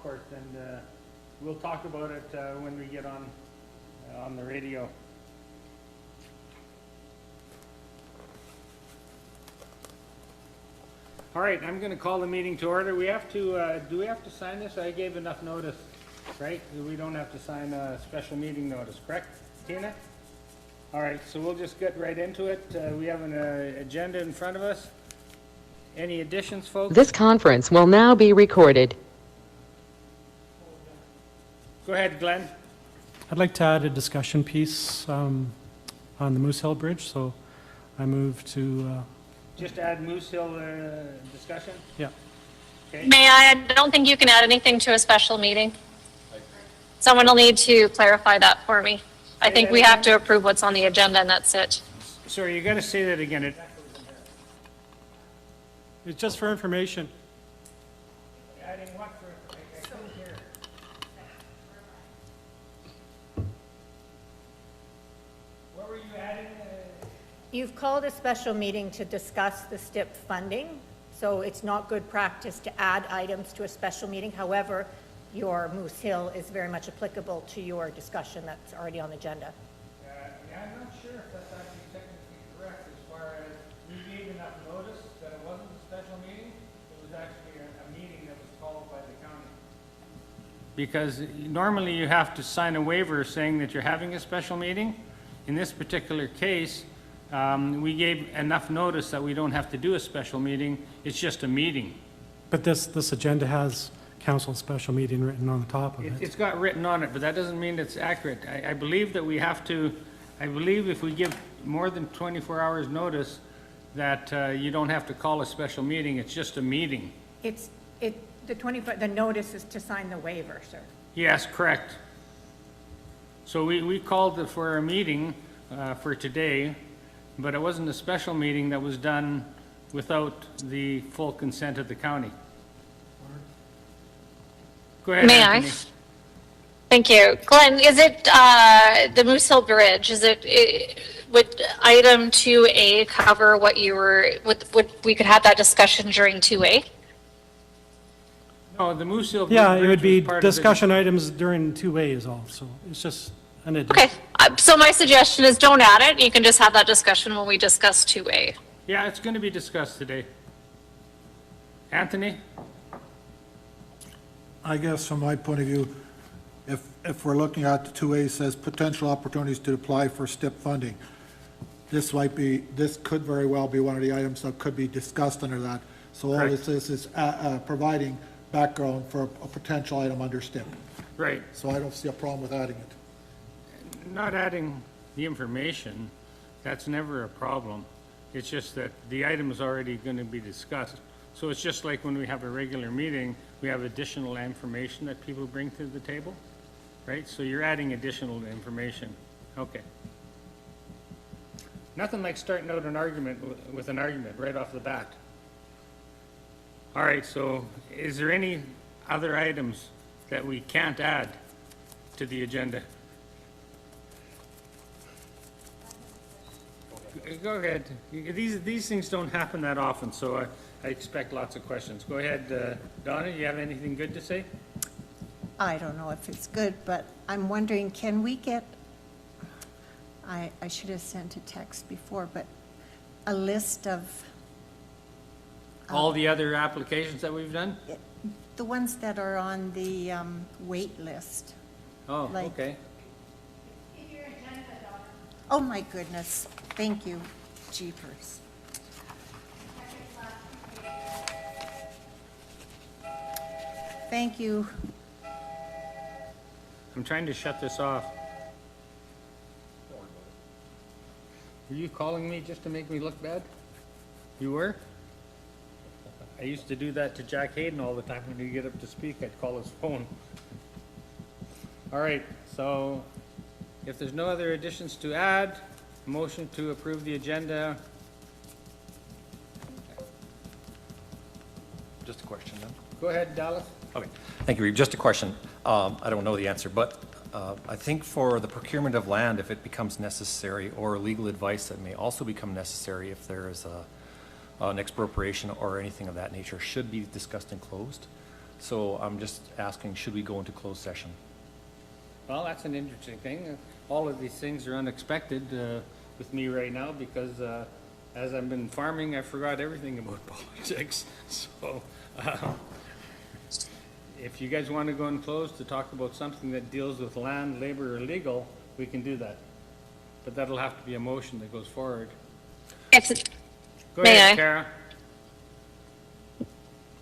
golf course, and we'll talk about it when we get on the radio. All right, I'm going to call the meeting to order. We have to, do we have to sign this? I gave enough notice, right? We don't have to sign a special meeting notice, correct, Tina? All right, so we'll just get right into it. We have an agenda in front of us. Any additions, folks? This conference will now be recorded. Go ahead, Glenn. I'd like to add a discussion piece on the Moose Hill Bridge, so I move to... Just add Moose Hill discussion? Yeah. Okay. May I don't think you can add anything to a special meeting. Someone will need to clarify that for me. I think we have to approve what's on the agenda and that's it. Sorry, you got to say that again. It's just for information. Adding what for? I couldn't hear. What were you adding? You've called a special meeting to discuss the STIP funding, so it's not good practice to add items to a special meeting. However, your Moose Hill is very much applicable to your discussion that's already on the agenda. Yeah, I'm not sure if that's actually technically correct as far as we gave enough notice that it wasn't a special meeting. It was actually a meeting that was called by the county. Because normally you have to sign a waiver saying that you're having a special meeting. In this particular case, we gave enough notice that we don't have to do a special meeting. It's just a meeting. But this agenda has council special meeting written on the top of it. It's got written on it, but that doesn't mean it's accurate. I believe that we have to, I believe if we give more than 24 hours notice that you don't have to call a special meeting. It's just a meeting. The notice is to sign the waiver, sir. Yes, correct. So we called for a meeting for today, but it wasn't a special meeting that was done without the full consent of the county. Go ahead, May Anthony. I? Thank you. Glenn, is it the Moose Hill Bridge? Would item 2A cover what you were, would we could have that discussion during 2A? No, the Moose Hill. Yeah, it Bridge would be was part of it. discussion items during 2A is all, so it's just an addition. Okay, so my suggestion is don't add it. You can just have that discussion when we discuss 2A. Yeah, it's going to be discussed today. Anthony? I guess from my point of view, if we're looking at the 2A says potential opportunities to apply for STIP funding, this could very well be one of the items that could be discussed under that. So all this is providing background for a potential item under STIP. Right. So I don't see a problem with adding it. Not adding the information, that's never a problem. It's just that the item is already going to be discussed. So it's just like when we have a regular meeting, we have additional information that people bring to the table, right? So you're adding additional information. Okay. Nothing like starting out an argument with an argument right off the bat. All right, so is there any other items that we can't add to the agenda? Go ahead. These things don't happen that often, so I expect lots of questions. Go ahead, Donna, you have anything good to say? I don't know if it's good, but I'm wondering, can we get, I should have sent a text before, but a list of All the other applications that we've done? the ones that are on the wait list? Oh, Like- okay. Oh, my goodness. Thank you, jeepers. Thank you. I'm trying to shut this off. Were you calling me just to make me look bad? You were? I used to do that to Jack Hayden all the time. When he'd get up to speak, I'd call his phone. All right, so if there's no other additions to add, motion to approve the agenda. Just a question then. Go ahead, Dallas. Okay, thank you, Reeve. Just a question. I don't know the answer, but I think for the procurement of land, if it becomes necessary, or legal advice that may also become necessary if there is an expropriation or anything of that nature, should be discussed and closed. So I'm just asking, should we go into closed session? Well, that's an interesting thing. All of these things are unexpected with me right now because as I've been farming, I forgot everything about politics. So if you guys want to go in closed to talk about something that deals with land, labor, or legal, we can do that. But that'll have to be a motion that goes forward. Go May ahead, I? Kara.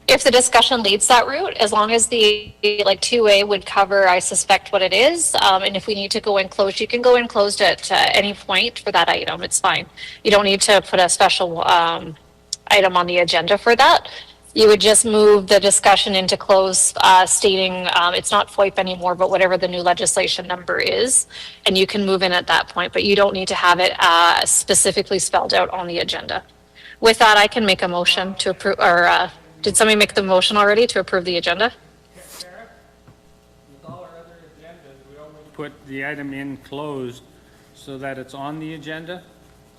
If the discussion leads that route, as long as the, like, 2A would cover, I suspect, what it is, and if we need to go in closed, you can go in closed at any point for that item, it's fine. You don't need to put a special item on the agenda for that. You would just move the discussion into closed, stating it's not FOIP anymore, but whatever the new legislation number is, and you can move in at that point, but you don't need to have it specifically spelled out on the agenda. With that, I can make a motion to approve, or did somebody make the motion already to approve the agenda? Kara, with all our other agendas, we always put the item in closed so that it's on the agenda,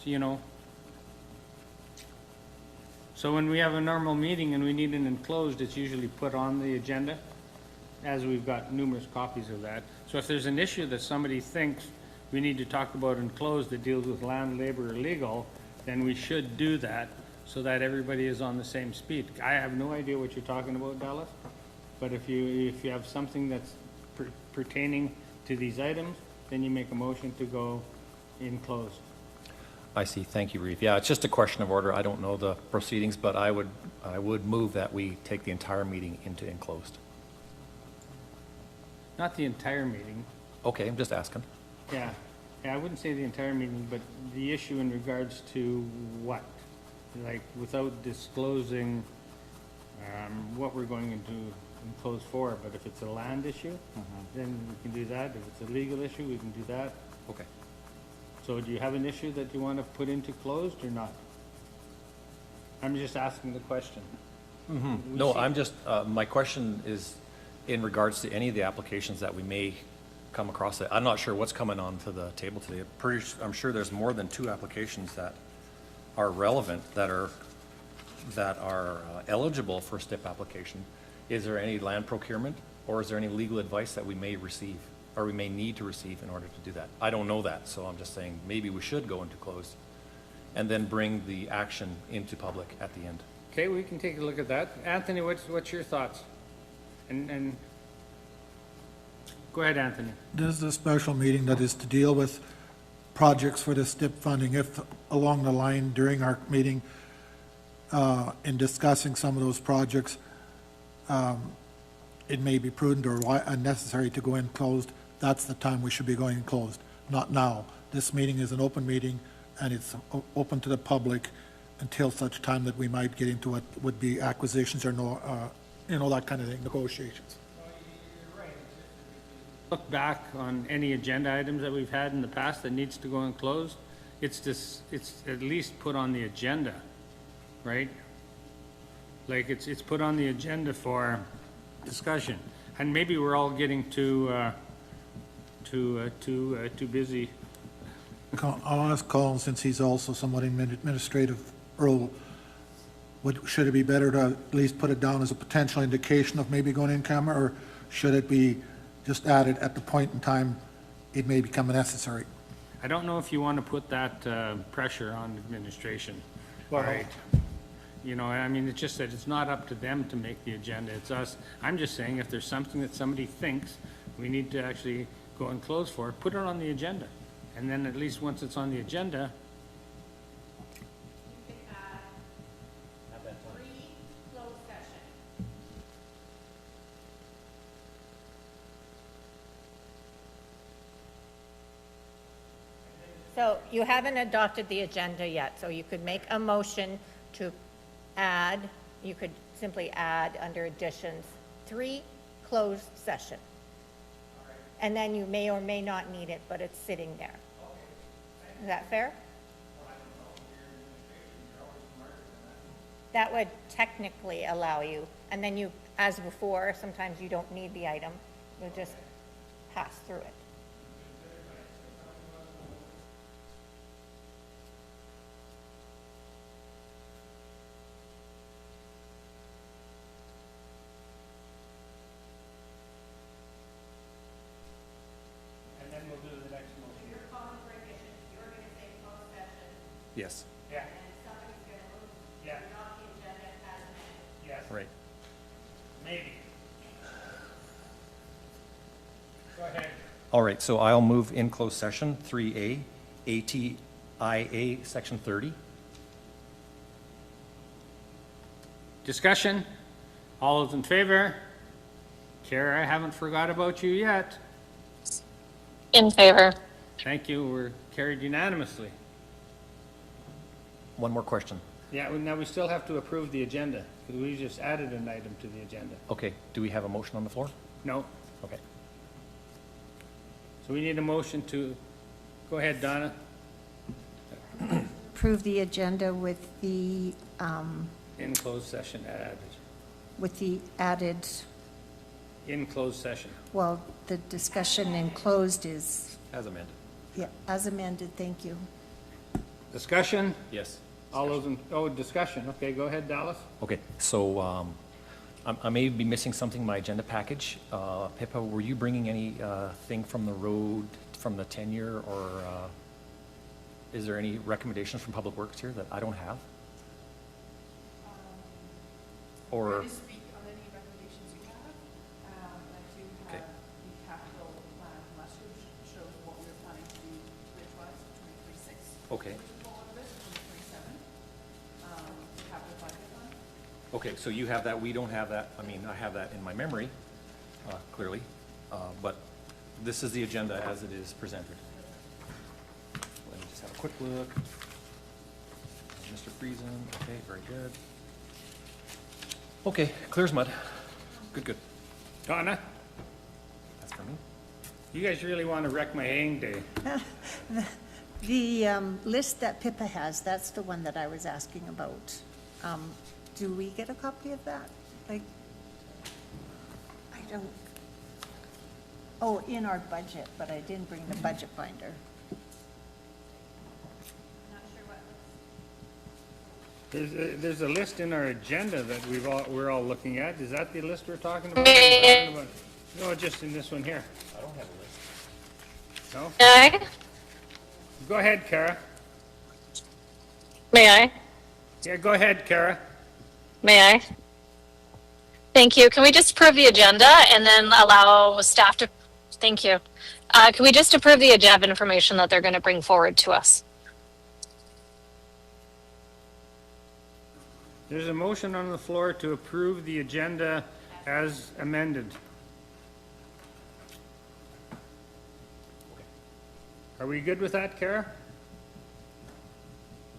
so, you know. So when we have a normal meeting and we need it enclosed, it's usually put on the agenda, as we've got numerous copies of that. So if there's an issue that somebody thinks we need to talk about enclosed that deals with land, labor, or legal, then we should do that so that everybody is on the same speed. I have no idea what you're talking about, Dallas, but if you have something that's pertaining to these items, then you make a motion to go in closed. I see. Thank you, Reeve. Yeah, it's just a question of order. I don't know the proceedings, but I would move that we take the entire meeting into enclosed. Not the entire meeting. Okay, I'm just asking. Yeah, I wouldn't say the entire meeting, but the issue in regards to what? Like, without disclosing what we're going into closed for, but if it's a land issue, then we can do that. If it's a legal issue, we can do that. Okay. So do you have an issue that you want to put into closed or not? I'm just asking the question. No, I'm just, my question is in regards to any of the applications that we may come across. I'm not sure what's coming onto the table today. I'm sure there's more than 2 applications that are relevant, that are eligible for a STIP application. Is there any land procurement, or is there any legal advice that we may receive, or we may need to receive in order to do that? I don't know that, so I'm just saying maybe we should go into closed and then bring the action into public at the end. Okay, we can take a look at that. Anthony, what's your thoughts? And go ahead, Anthony. This is a special meeting that is to deal with projects for the STIP funding. If along the line during our meeting, in discussing some of those projects, it may be prudent or unnecessary to go in closed, that's the time we should be going in closed, not now. This meeting is an open meeting, and it's open to the public until such time that we might get into what would be acquisitions or no, that kind of thing, negotiations. Look back on any agenda items that we've had in the past that needs to go in closed, it's at least put on the agenda, right? Like, it's put on the agenda for discussion, and maybe we're all getting too busy. I'll ask Colin, since he's also somewhat in administrative role, should it be better to at least put it down as a potential indication of maybe going in camera, or should it be just added at the point in time it may become necessary? I don't know if you want to put that pressure on administration, Well, right? You know, I mean, it's just that it's not up to them to make the agenda, it's us. I'm just saying, if there's something that somebody thinks we need to actually go and close for, put it on the agenda. And then at least once it's on the agenda, So you haven't adopted the agenda yet, so you could make a motion to add, you could simply add under additions, 3 closed session. And then you may or may not need it, but it's sitting there. Is that fair? That would technically allow you, and then you, as before, sometimes you don't need the item, you'll just pass through it. Yes, Yeah. Yeah. Yes, right. maybe. Go ahead. All right, so I'll move in closed session, 3A, ATIA, Section 30. Discussion? All those in favor? Kara, I haven't forgot about you yet. In favor. Thank you, we're carried unanimously. One more question. Yeah, well, now we still have to approve the agenda, because we just added an item to the agenda. Okay, do we have a motion on the floor? No, Okay. so we need a motion to, go ahead, Donna. Approve the agenda with the In closed session added. added, In closed session. well, the discussion enclosed is, As amended. yeah, as amended, thank you. Discussion? Yes. All those in, oh, discussion, okay, go ahead, Dallas. Okay, so I may be missing something in my agenda package. Pippa, were you bringing any thing from the road, from the tenure, or is there any recommendations from Public Works here that I don't have? Or, Ready to speak on any recommendations you have. I do Okay. have the capital plan from last year, which shows what we were planning to do bridge-wise, 2026. okay, Which is all of it, 2027. The capital budget one. okay, so you have that, we don't have that. I mean, I have that in my memory, clearly, but this is the agenda as it is presented. Let me just have a quick look. Mr. Friesen, okay, very good. Okay, clear as mud. Good, good. Donna, That's for me. you guys really want to wreck my haying day. The list that Pippa has, that's the one that I was asking about. Do we get a copy of that? Like, I don't, oh, in our budget, but I didn't bring the budget binder. There's a list in our agenda that we're all looking at. Is that the list we're talking about? No, just in this one here. I don't have a list. No? May I? Go ahead, Kara. May I? Yeah, go ahead, Kara. May I? Thank you. Can we just approve the agenda and then allow staff to, thank you. Can we just approve the agenda information that they're going to bring forward to us? There's a motion on the floor to approve the agenda as amended. Are we good with that, Kara?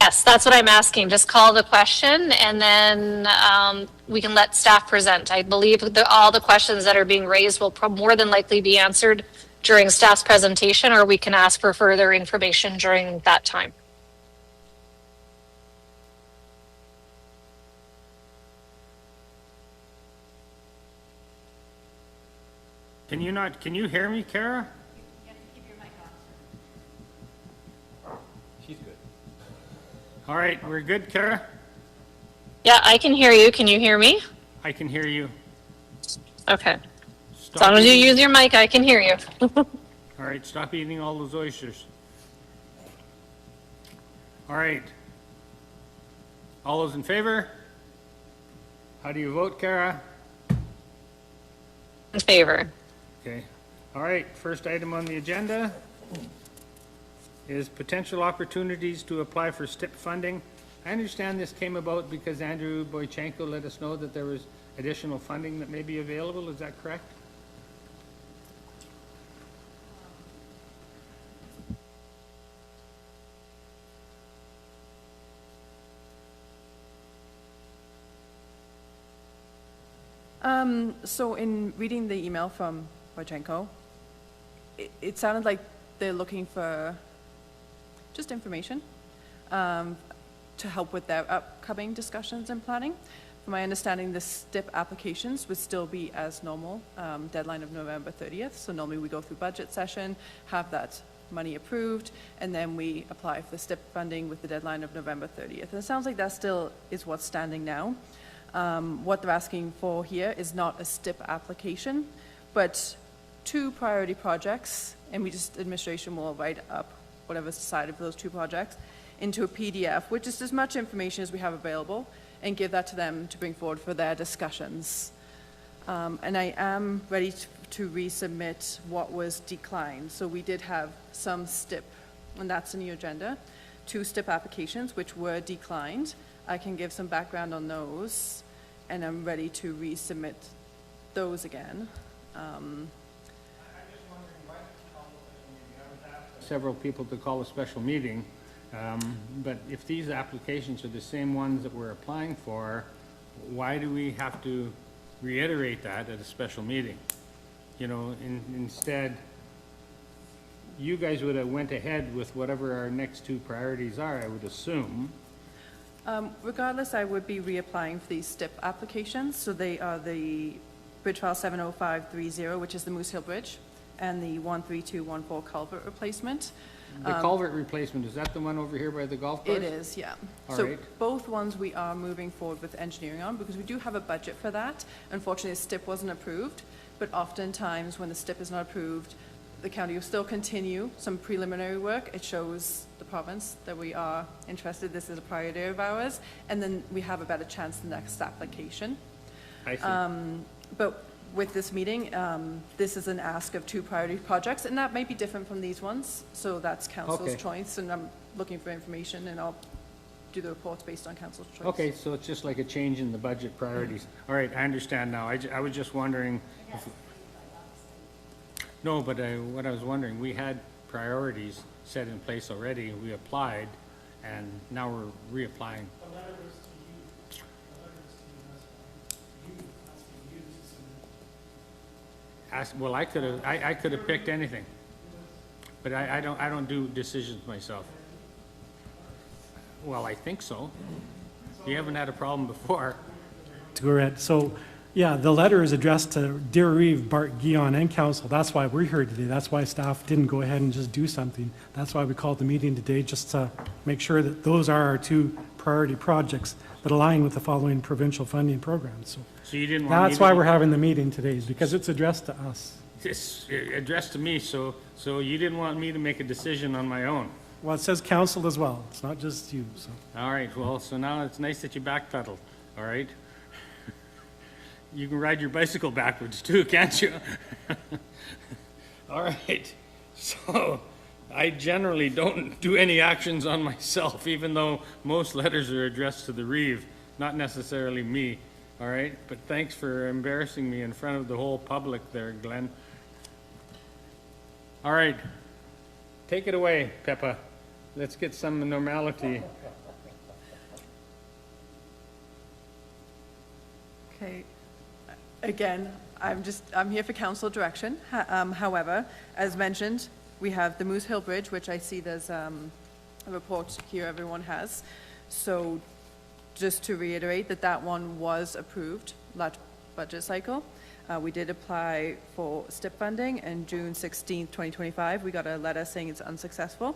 Yes, that's what I'm asking. Just call the question and then we can let staff present. I believe all the questions that are being raised will more than likely be answered during staff's presentation, or we can ask for further information during that time. Can you hear me, Kara? She's good. All right, we're good, Kara? Yeah, I can hear you. Can you hear me? I can hear you. Okay. As Stop long as you eating- use your mic, I can hear you. All right, stop eating all those oysters. All right. All those in favor? How do you vote, Kara? In favor. Okay. All right, first item on the agenda is potential opportunities to apply for STIP funding. I understand this came about because Andrew Boychenko let us know that there was additional funding that may be available. Is that correct? So in reading the email from Boychenko, it sounded like they're looking for just information to help with their upcoming discussions and planning. From my understanding, the STIP applications would still be as normal, deadline of November 30th. So normally we go through budget session, have that money approved, and then we apply for the STIP funding with the deadline of November 30th. And it sounds like that still is what's standing now. What they're asking for here is not a STIP application, but 2 priority projects, and administration will write up whatever's decided for those 2 projects. into a PDF, which is as much information as we have available, and give that to them to bring forward for their discussions. And I am ready to resubmit what was declined. So we did have some STIP, and that's in your agenda, 2 STIP applications which were declined. I can give some background on those, and I'm ready to resubmit those again. Several people to call a special meeting, but if these applications are the same ones that we're applying for, why do we have to reiterate that at a special meeting? You know, instead, you guys would have went ahead with whatever our next 2 priorities are, I would assume. Regardless, I would be reapplying for these STIP applications. So they are the Bridge File 70530, which is the Moose Hill Bridge, and the 13214 culvert replacement. The culvert replacement, is that the one over here by the golf course? It is, yeah. All So right. both ones we are moving forward with engineering on, because we do have a budget for that. Unfortunately, the STIP wasn't approved, but oftentimes when the STIP is not approved, the county will still continue some preliminary work. It shows the province that we are interested, this is a priority of ours, and then we have a better chance the next application. I see. But with this meeting, this is an ask of 2 priority projects, and that might be different from these ones, so that's council's Okay. choice, and I'm looking for information, and I'll do the reports based on council's choice. Okay, so it's just like a change in the budget priorities. All right, I understand now. I was just wondering. No, but what I was wondering, we had priorities set in place already. We applied, and now we're reapplying. Well, I could have picked anything, but I don't do decisions myself. Well, I think so. You haven't had a problem before. To go ahead. So, yeah, the letter is addressed to Dear Reeve, Bart Guion, and council. That's why we're here today. That's why staff didn't go ahead and just do something. That's why we called the meeting today, just to make sure that those are our 2 priority projects that align with the following provincial funding programs. So you didn't want me That's to... why we're having the meeting today, is because it's addressed to us. It's addressed to me, so you didn't want me to make a decision on my own. Well, it says council as well. It's not just you, so. All right, well, so now it's nice that you backpedaled, all right? You can ride your bicycle backwards too, can't you? All right, so I generally don't do any actions on myself, even though most letters are addressed to the Reeve, not necessarily me, all right? But thanks for embarrassing me in front of the whole public there, Glenn. All right, take it away, Peppa. Let's get some normality. Okay. Again, I'm here for council direction. However, as mentioned, we have the Moose Hill Bridge, which I see there's a report here everyone has. So just to reiterate that one was approved last budget cycle. We did apply for STIP funding, and June 16th, 2025, we got a letter saying it's unsuccessful.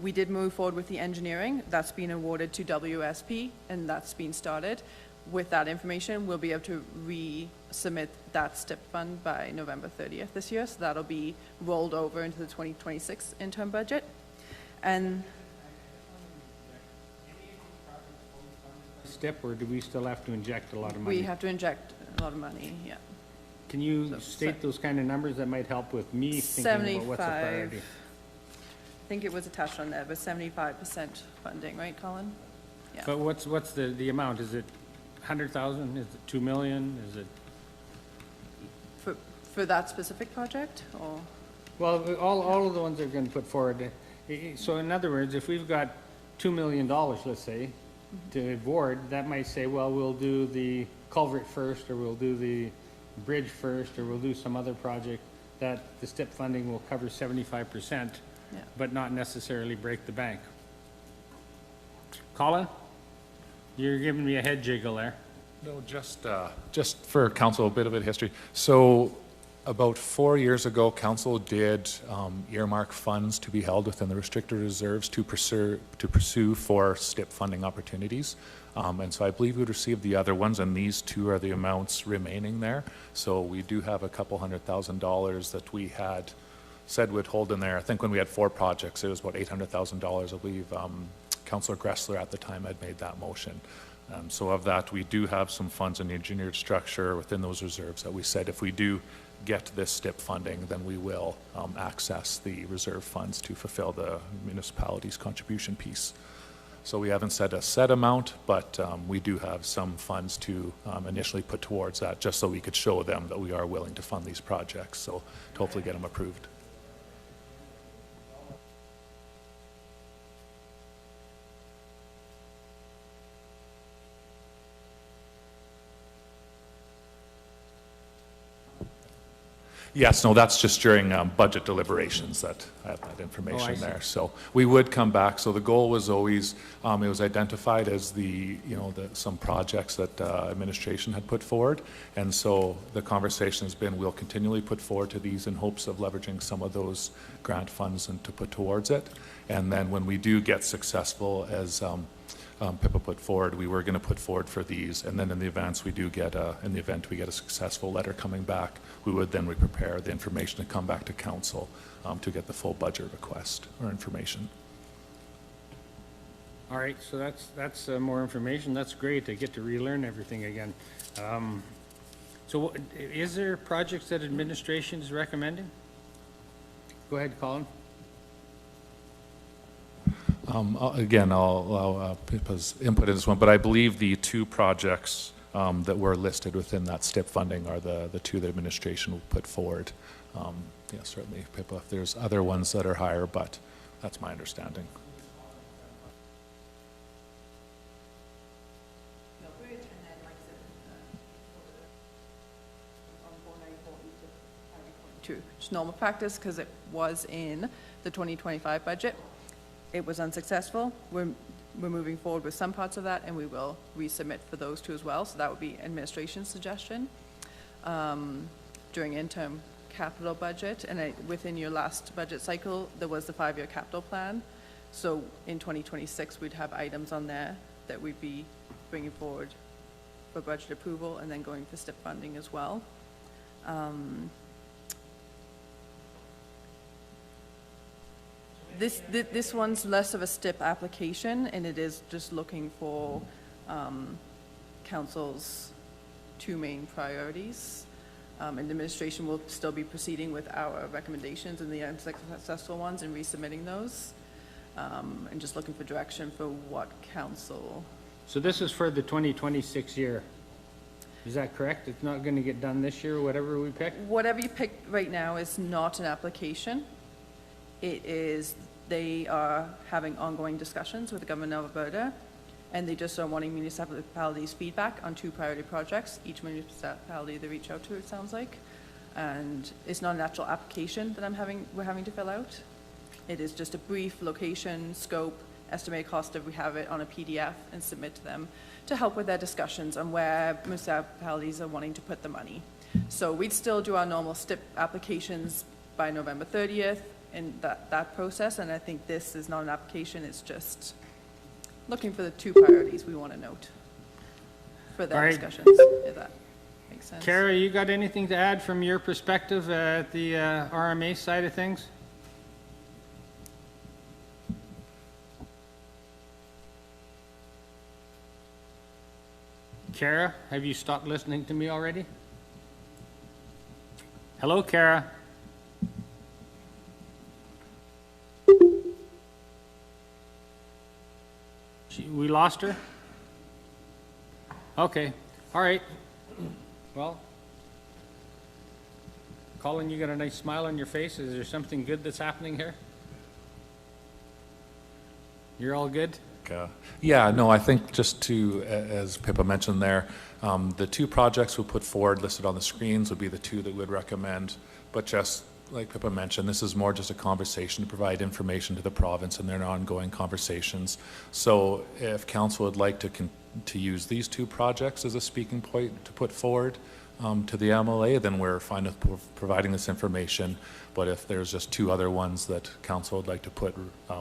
We did move forward with the engineering. That's been awarded to WSP, and that's been started. With that information, we'll be able to resubmit that STIP fund by November 30th this year, so that'll be rolled over into the 2026 interim budget. And STIP, or do we still have to inject a lot of money? we have to inject a lot of money, yeah. Can you state those kind of numbers? That might help with me thinking about what's a priority. I think it was attached on there, but 75% funding, right, Colin? Yeah. But what's the amount? Is it 100,000? Is it 2 million? Is it? For that specific project, or? Well, all of the ones they're going to put forward. So in other words, if we've got $2 million, let's say, to board, that might say, well, we'll do the culvert first, or we'll do the bridge first, or we'll do some other project that the STIP funding will cover 75%, Yeah. but not necessarily break the bank. Colin? You're giving me a head jiggle there. No, just for council, a bit of a history. So about 4 years ago, council did earmark funds to be held within the restricted reserves to pursue for STIP funding opportunities. And so I believe we received the other ones, and these 2 are the amounts remaining there. So we do have a couple $100,000 that we had said we'd hold in there. I think when we had 4 projects, it was about $800,000. I believe Councillor Gressler at the time had made that motion. So of that, we do have some funds in the engineered structure within those reserves that we said if we do get this STIP funding, then we will access the reserve funds to fulfill the municipality's contribution piece. So we haven't set a set amount, but we do have some funds to initially put towards that, just so we could show them that we are willing to fund these projects, so to hopefully get them approved. Yes, no, that's just during budget deliberations that I have that information there. So we would come back. So the goal was always, it was identified as some projects that administration had put forward. And so the conversation has been, we'll continually put forward to these in hopes of leveraging some of those grant funds and to put towards it. And then when we do get successful, as Pippa put forward, we were going to put forward for these, and then in the event we get a successful letter coming back, we would then prepare the information to come back to council to get the full budget request or information. All right, so that's more information. That's great. I get to relearn everything again. So is there projects that administration is recommending? Go ahead, Colin. Again, I'll allow Pippa's input in this one, but I believe the 2 projects that were listed within that STIP funding are the 2 that administration will put forward. Yeah, certainly, Pippa, if there's other ones that are higher, but that's my understanding. Just normal practice, because it was in the 2025 budget. It was unsuccessful. We're moving forward with some parts of that, and we will resubmit for those 2 as well. So that would be administration's suggestion during interim capital budget. And within your last budget cycle, there was the 5-year capital plan. So in 2026, we'd have items on there that we'd be bringing forward for budget approval and then going for STIP funding as well. This one's less of a STIP application, and it is just looking for council's 2 main priorities. And administration will still be proceeding with our recommendations and the unsuccessful ones and resubmitting those. And just looking for direction for what council. So this is for the 2026 year. Is that correct? It's not going to get done this year, whatever we pick? Whatever you pick right now is not an application. It is, they are having ongoing discussions with the government of Alberta, and they just are wanting municipalities' feedback on 2 priority projects, each municipality they reach out to, it sounds like. And it's not an actual application that we're having to fill out. It is just a brief location, scope, estimated cost if we have it on a PDF, and submit to them to help with their discussions on where municipalities are wanting to put the money. So we'd still do our normal STIP applications by November 30th in that process, and I think this is not an application, it's just looking for the 2 priorities we want to note for their discussions, if that makes sense. Kara, you got anything to add from your perspective at the RMA side of things? Kara, have you stopped listening to me already? Hello, Kara. We lost her? Okay, all right. Well, Colin, you got a nice smile on your face. Is there something good that's happening here? You're all good? Yeah, no, I think just to, as Pippa mentioned there, the 2 projects we'll put forward listed on the screens would be the 2 that we'd recommend, but just like Pippa mentioned, this is more just a conversation to provide information to the province and their ongoing conversations. So if council would like to use these 2 projects as a speaking point to put forward to the MLA, then we're fine with providing this information. But if there's just 2 other ones that council would like to put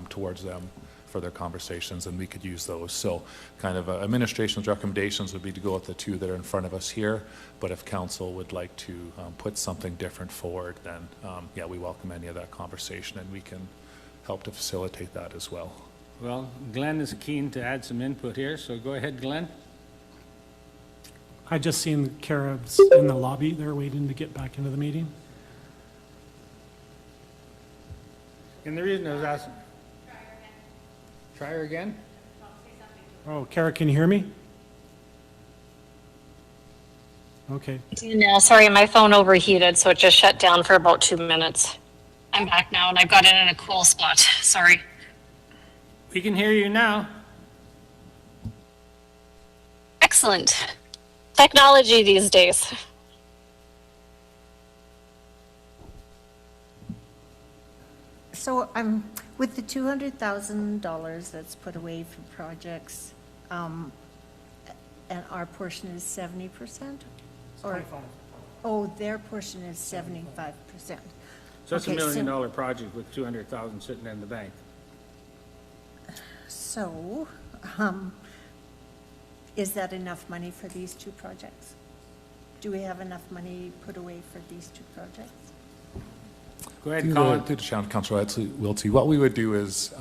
towards them further conversations, and we could use those. So kind of administration's recommendations would be to go with the two that are in front of us here, but if council would like to put something different forward, then yeah, we welcome any of that conversation, and we can help to facilitate that as well. Well, Glenn is keen to add some input here, so go ahead, Glenn. I just seen Kara's in the lobby. They're waiting to get back into the meeting. And the reason I was asking. Try her again? Oh, Kara, can you hear me? Okay. No, sorry, my phone overheated, so it just shut down for about 2 minutes. I'm back now, and I've got it in a cool spot. Sorry. We can hear you now. Excellent. Technology these days. So with the $200,000 that's put away for projects, and our portion is 70%? Or, oh, their portion is 75%. So it's a Okay, $1 million project with 200,000 sitting in the bank. So, is that enough money for these two projects? Do we have enough money put away for these two projects? Go ahead, Colin. Through the challenge, Councillor Wiltie, what we would do is,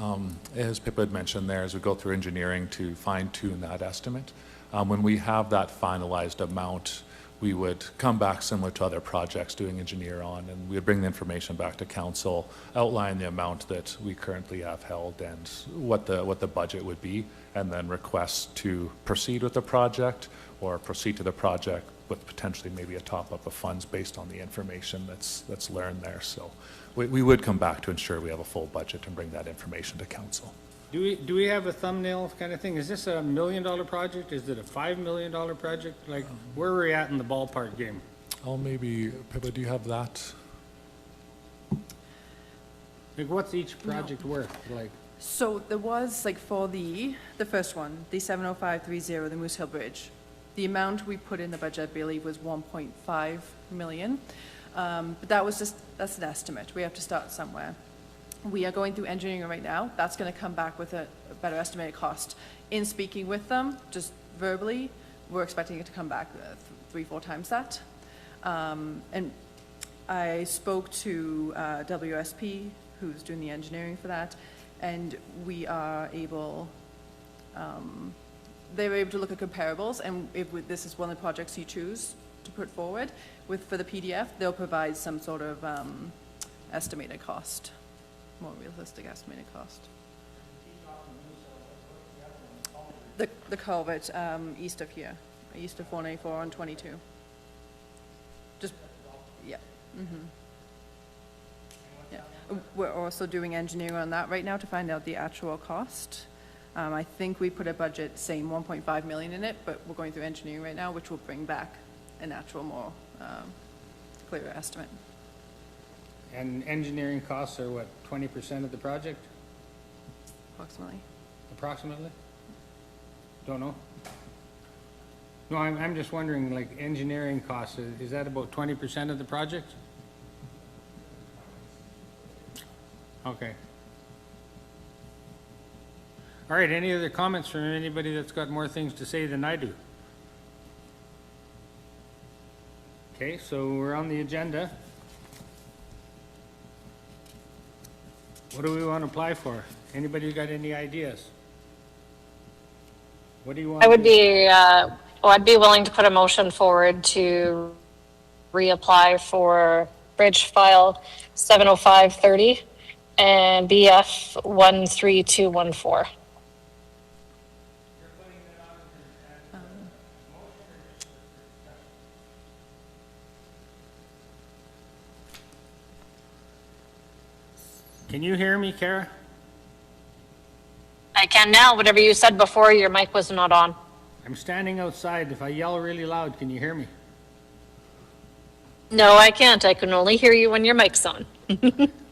as Pippa had mentioned there, is we go through engineering to fine tune that estimate. When we have that finalized amount, we would come back similar to other projects doing engineer on, and we would bring the information back to council, outline the amount that we currently have held and what the budget would be, and then request to proceed with the project or proceed to the project with potentially maybe a top-up of funds based on the information that's learned there. So we would come back to ensure we have a full budget and bring that information to council. Do we have a thumbnail kind of thing? Is this a $1 million project? Is it a $5 million project? Like, where are we at in the ballpark game? Oh, maybe, Pippa, do you have that? Like, what's each project worth? Like, So there was, like, for the first one, the 70530, the Moose Hill Bridge, the amount we put in the budget, I believe, was 1.5 million. But that's an estimate. We have to start somewhere. We are going through engineering right now. That's going to come back with a better estimated cost. In speaking with them, just verbally, we're expecting it to come back 3-4 times that. And I spoke to WSP, who's doing the engineering for that, and we are able, they were able to look at comparables, and if this is one of the projects you choose to put forward, for the PDF, they'll provide some sort of estimated cost. More realistic estimated cost. The culvert east of here, east of 494 and 22. Just, yeah. Yeah. We're also doing engineering on that right now to find out the actual cost. I think we put a budget saying 1.5 million in it, but we're going through engineering right now, which will bring back an actual more clearer estimate. and engineering costs are what, 20% of the project? Approximately. Approximately? Don't know? No, I'm just wondering, like, engineering costs, is that about 20% of the project? Okay. All right, any other comments from anybody that's got more things to say than I do? Okay, so we're on the agenda. What do we want to apply for? Anybody got any ideas? What do you want? I would be, I'd be willing to put a motion forward to reapply for bridge file 70530 and BF 13214. Can you hear me, Kara? I can now. Whatever you said before, your mic was not on. I'm standing outside. If I yell really loud, can you hear me? No, I can't. I can only hear you when your mic's on.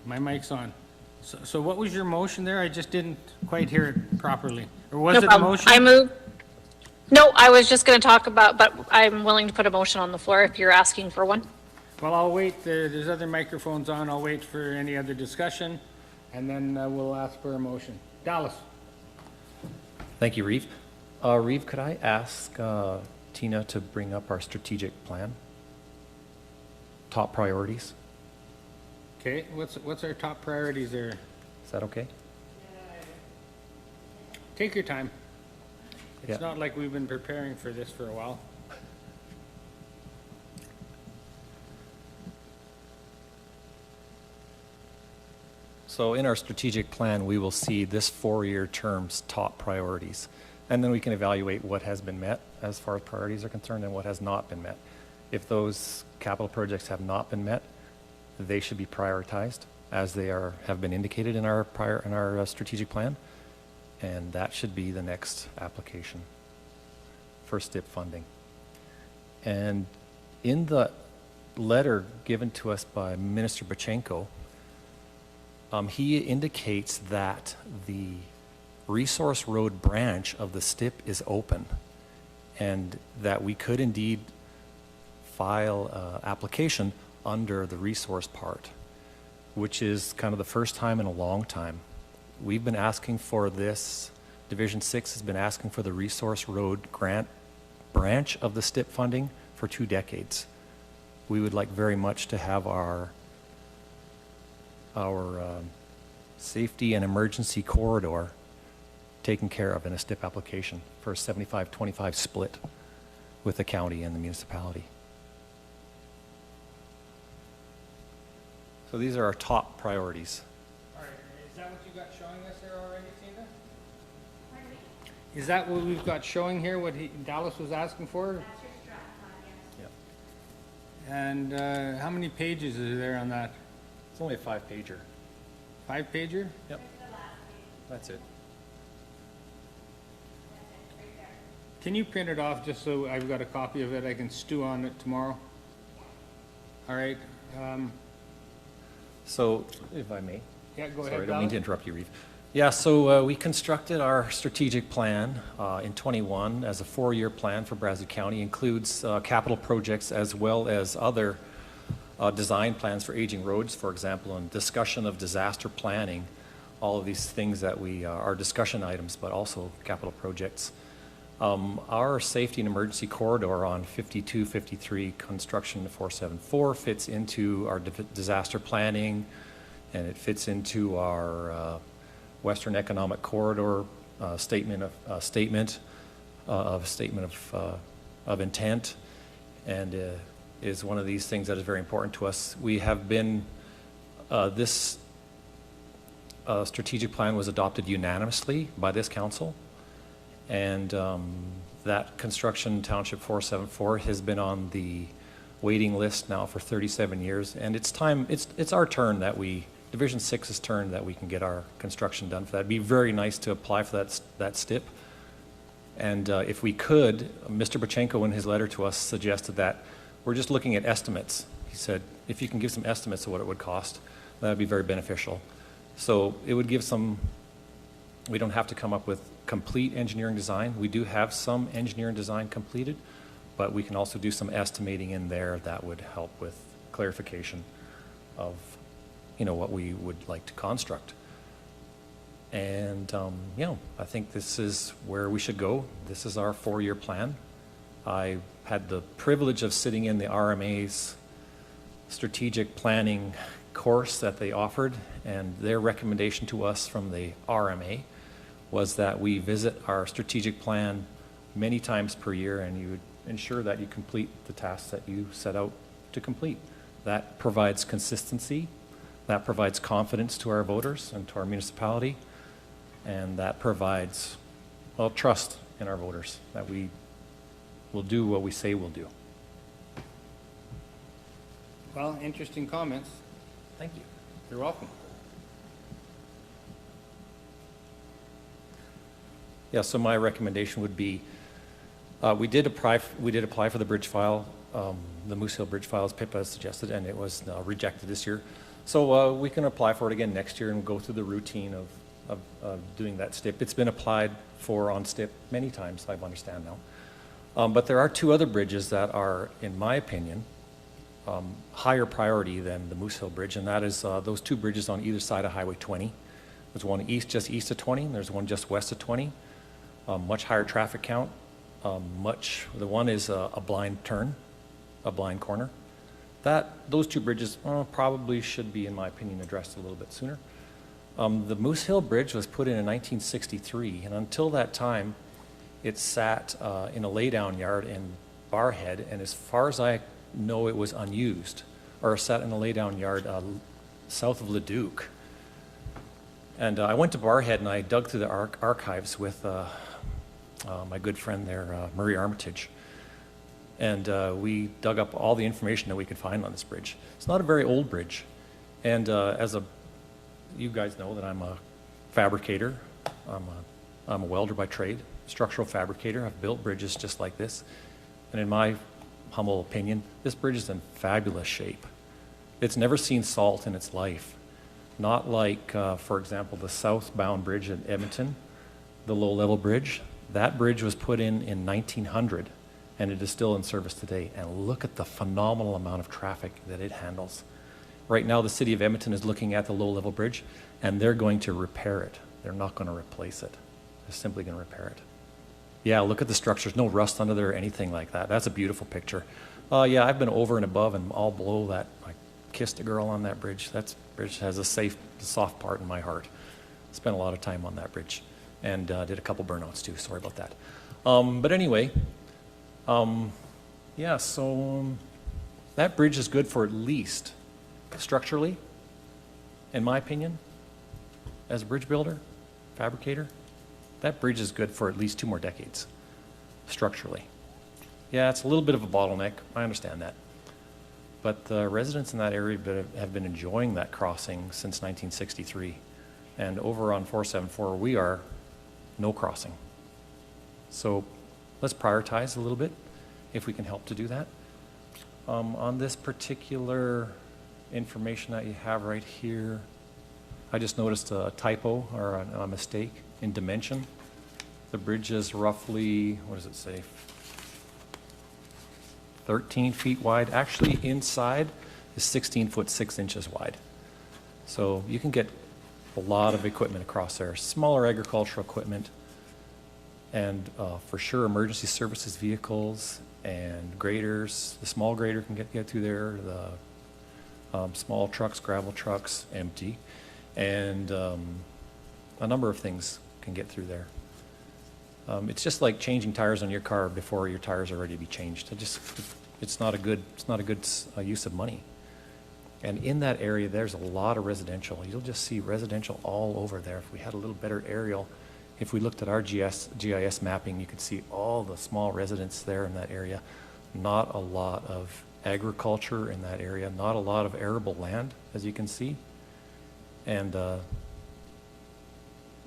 My mic's on. So what was your motion there? I just didn't quite hear it properly. Or was it a motion? I move. No, I was just going to talk about, but I'm willing to put a motion on the floor if you're asking for one. Well, I'll wait. There's other microphones on. I'll wait for any other discussion, and then we'll ask for a motion. Dallas? Thank you, Reeve. Reeve, could I ask Tina to bring up our strategic plan? Top priorities? Okay, what's our top priorities there? Is that okay? Take your time. Yeah. It's not like we've been preparing for this for a while. So in our strategic plan, we will see this 4-year term's top priorities. And then we can evaluate what has been met as far as priorities are concerned and what has not been met. If those capital projects have not been met, they should be prioritized as they have been indicated in our strategic plan. And that should be the next application for STIP funding. And in the letter given to us by Minister Bachenko, he indicates that the Resource Road branch of the STIP is open and that we could indeed file an application under the resource part, which is kind of the first time in a long time. We've been asking for this, Division 6 has been asking for the Resource Road grant branch of the STIP funding for 2 decades. We would like very much to have our safety and emergency corridor taken care of in a STIP application for a 75-25 split with the county and the municipality. So these are our top priorities. All right, is that what you got showing us here already, Tina? Is that what we've got showing here, what Dallas was asking for? That's your strat plan, yes. And how many pages is there on that? It's only a 5-pager. 5-pager? Yep. That's it. Can you print it off just so I've got a copy of it, I can stew on it tomorrow? All right, So, if I may. yeah, go ahead, Sorry, I don't mean to Dallas. interrupt you, Reeve. Yeah, so we constructed our strategic plan in 21 as a 4-year plan for Brazeau County. Includes capital projects as well as other design plans for aging roads, for example, and discussion of disaster planning. All of these things that are discussion items, but also capital projects. Our safety and emergency corridor on 5253 construction 474 fits into our disaster planning, and it fits into our Western Economic Corridor statement of intent, and is one of these things that is very important to us. We have been this strategic plan was adopted unanimously by this council. And that construction township 474 has been on the waiting list now for 37 years. And it's time, it's our turn that Division 6's turn that we can get our construction done for that. It'd be very nice to apply for that STIP. And if we could, Mr. Bachenko in his letter to us suggested that we're just looking at estimates. He said, if you can give some estimates of what it would cost, that'd be very beneficial. So it would give we don't have to come up with complete engineering design. We do have some engineering design completed, but we can also do some estimating in there that would help with clarification of, what we would like to construct. And, I think this is where we should go. This is our 4-year plan. I had the privilege of sitting in the RMA's strategic planning course that they offered, and their recommendation to us from the RMA was that we visit our strategic plan many times per year, and you would ensure that you complete the tasks that you set out to complete. That provides consistency, that provides confidence to our voters and to our municipality, and that provides, trust in our voters that we will do what we say we'll do. Well, interesting comments. Thank you. You're welcome. Yeah, so my recommendation would be, we did apply for the bridge file, the Moose Hill Bridge file, as Pippa has suggested, and it was rejected this year. So we can apply for it again next year and go through the routine of doing that STIP. It's been applied for on STIP many times, I understand now. But there are 2 other bridges that are, in my opinion, higher priority than the Moose Hill Bridge, and that is those 2 bridges on either side of Highway 20. There's one just east of 20, and there's one just west of 20. much higher traffic count, the one is a blind turn, a blind corner. Those two bridges probably should be, in my opinion, addressed a little bit sooner. The Moose Hill Bridge was put in 1963, and until that time, it sat in a laydown yard in Barhead, and as far as I know, it was unused, or sat in a laydown yard south of Leduc. And I went to Barhead and I dug through the archives with my good friend there, Murray Armitage. And we dug up all the information that we could find on this bridge. It's not a very old bridge. And you guys know that I'm a fabricator. I'm a welder by trade, structural fabricator. I've built bridges just like this. And in my humble opinion, this bridge is in fabulous shape. It's never seen salt in its life. Not like, for example, the southbound bridge in Edmonton, the low-level bridge. That bridge was put in 1900, and it is still in service today. And look at the phenomenal amount of traffic that it handles. Right now, the city of Edmonton is looking at the low-level bridge, and they're going to repair it. They're not going to replace it. They're simply going to repair it. Yeah, look at the structures. No rust under there or anything like that. That's a beautiful picture. Yeah, I've been over and above and all below that. I kissed a girl on that bridge. That bridge has a soft part in my heart. Spent a lot of time on that bridge and did a couple burnouts too. Sorry about that. But anyway, yeah, so that bridge is good for at least structurally, in my opinion, as a bridge builder, fabricator, that bridge is good for at least 2 more decades, structurally. Yeah, it's a little bit of a bottleneck, I understand that. But the residents in that area have been enjoying that crossing since 1963. And over on 474 where we are, no crossing. So let's prioritize a little bit if we can help to do that. On this particular information that you have right here, I just noticed a typo or a mistake in dimension. The bridge is roughly, what does it say? 13 feet wide. Actually, inside is 16 foot 6 inches wide. So you can get a lot of equipment across there. Smaller agricultural equipment, and for sure emergency services vehicles and graders. The small grader can get through there. The small trucks, gravel trucks, empty. And a number of things can get through there. It's just like changing tires on your car before your tires are ready to be changed. It's not a good use of money. And in that area, there's a lot of residential. You'll just see residential all over there. If we had a little better aerial, if we looked at our GIS mapping, you could see all the small residents there in that area. Not a lot of agriculture in that area. Not a lot of arable land, as you can see. And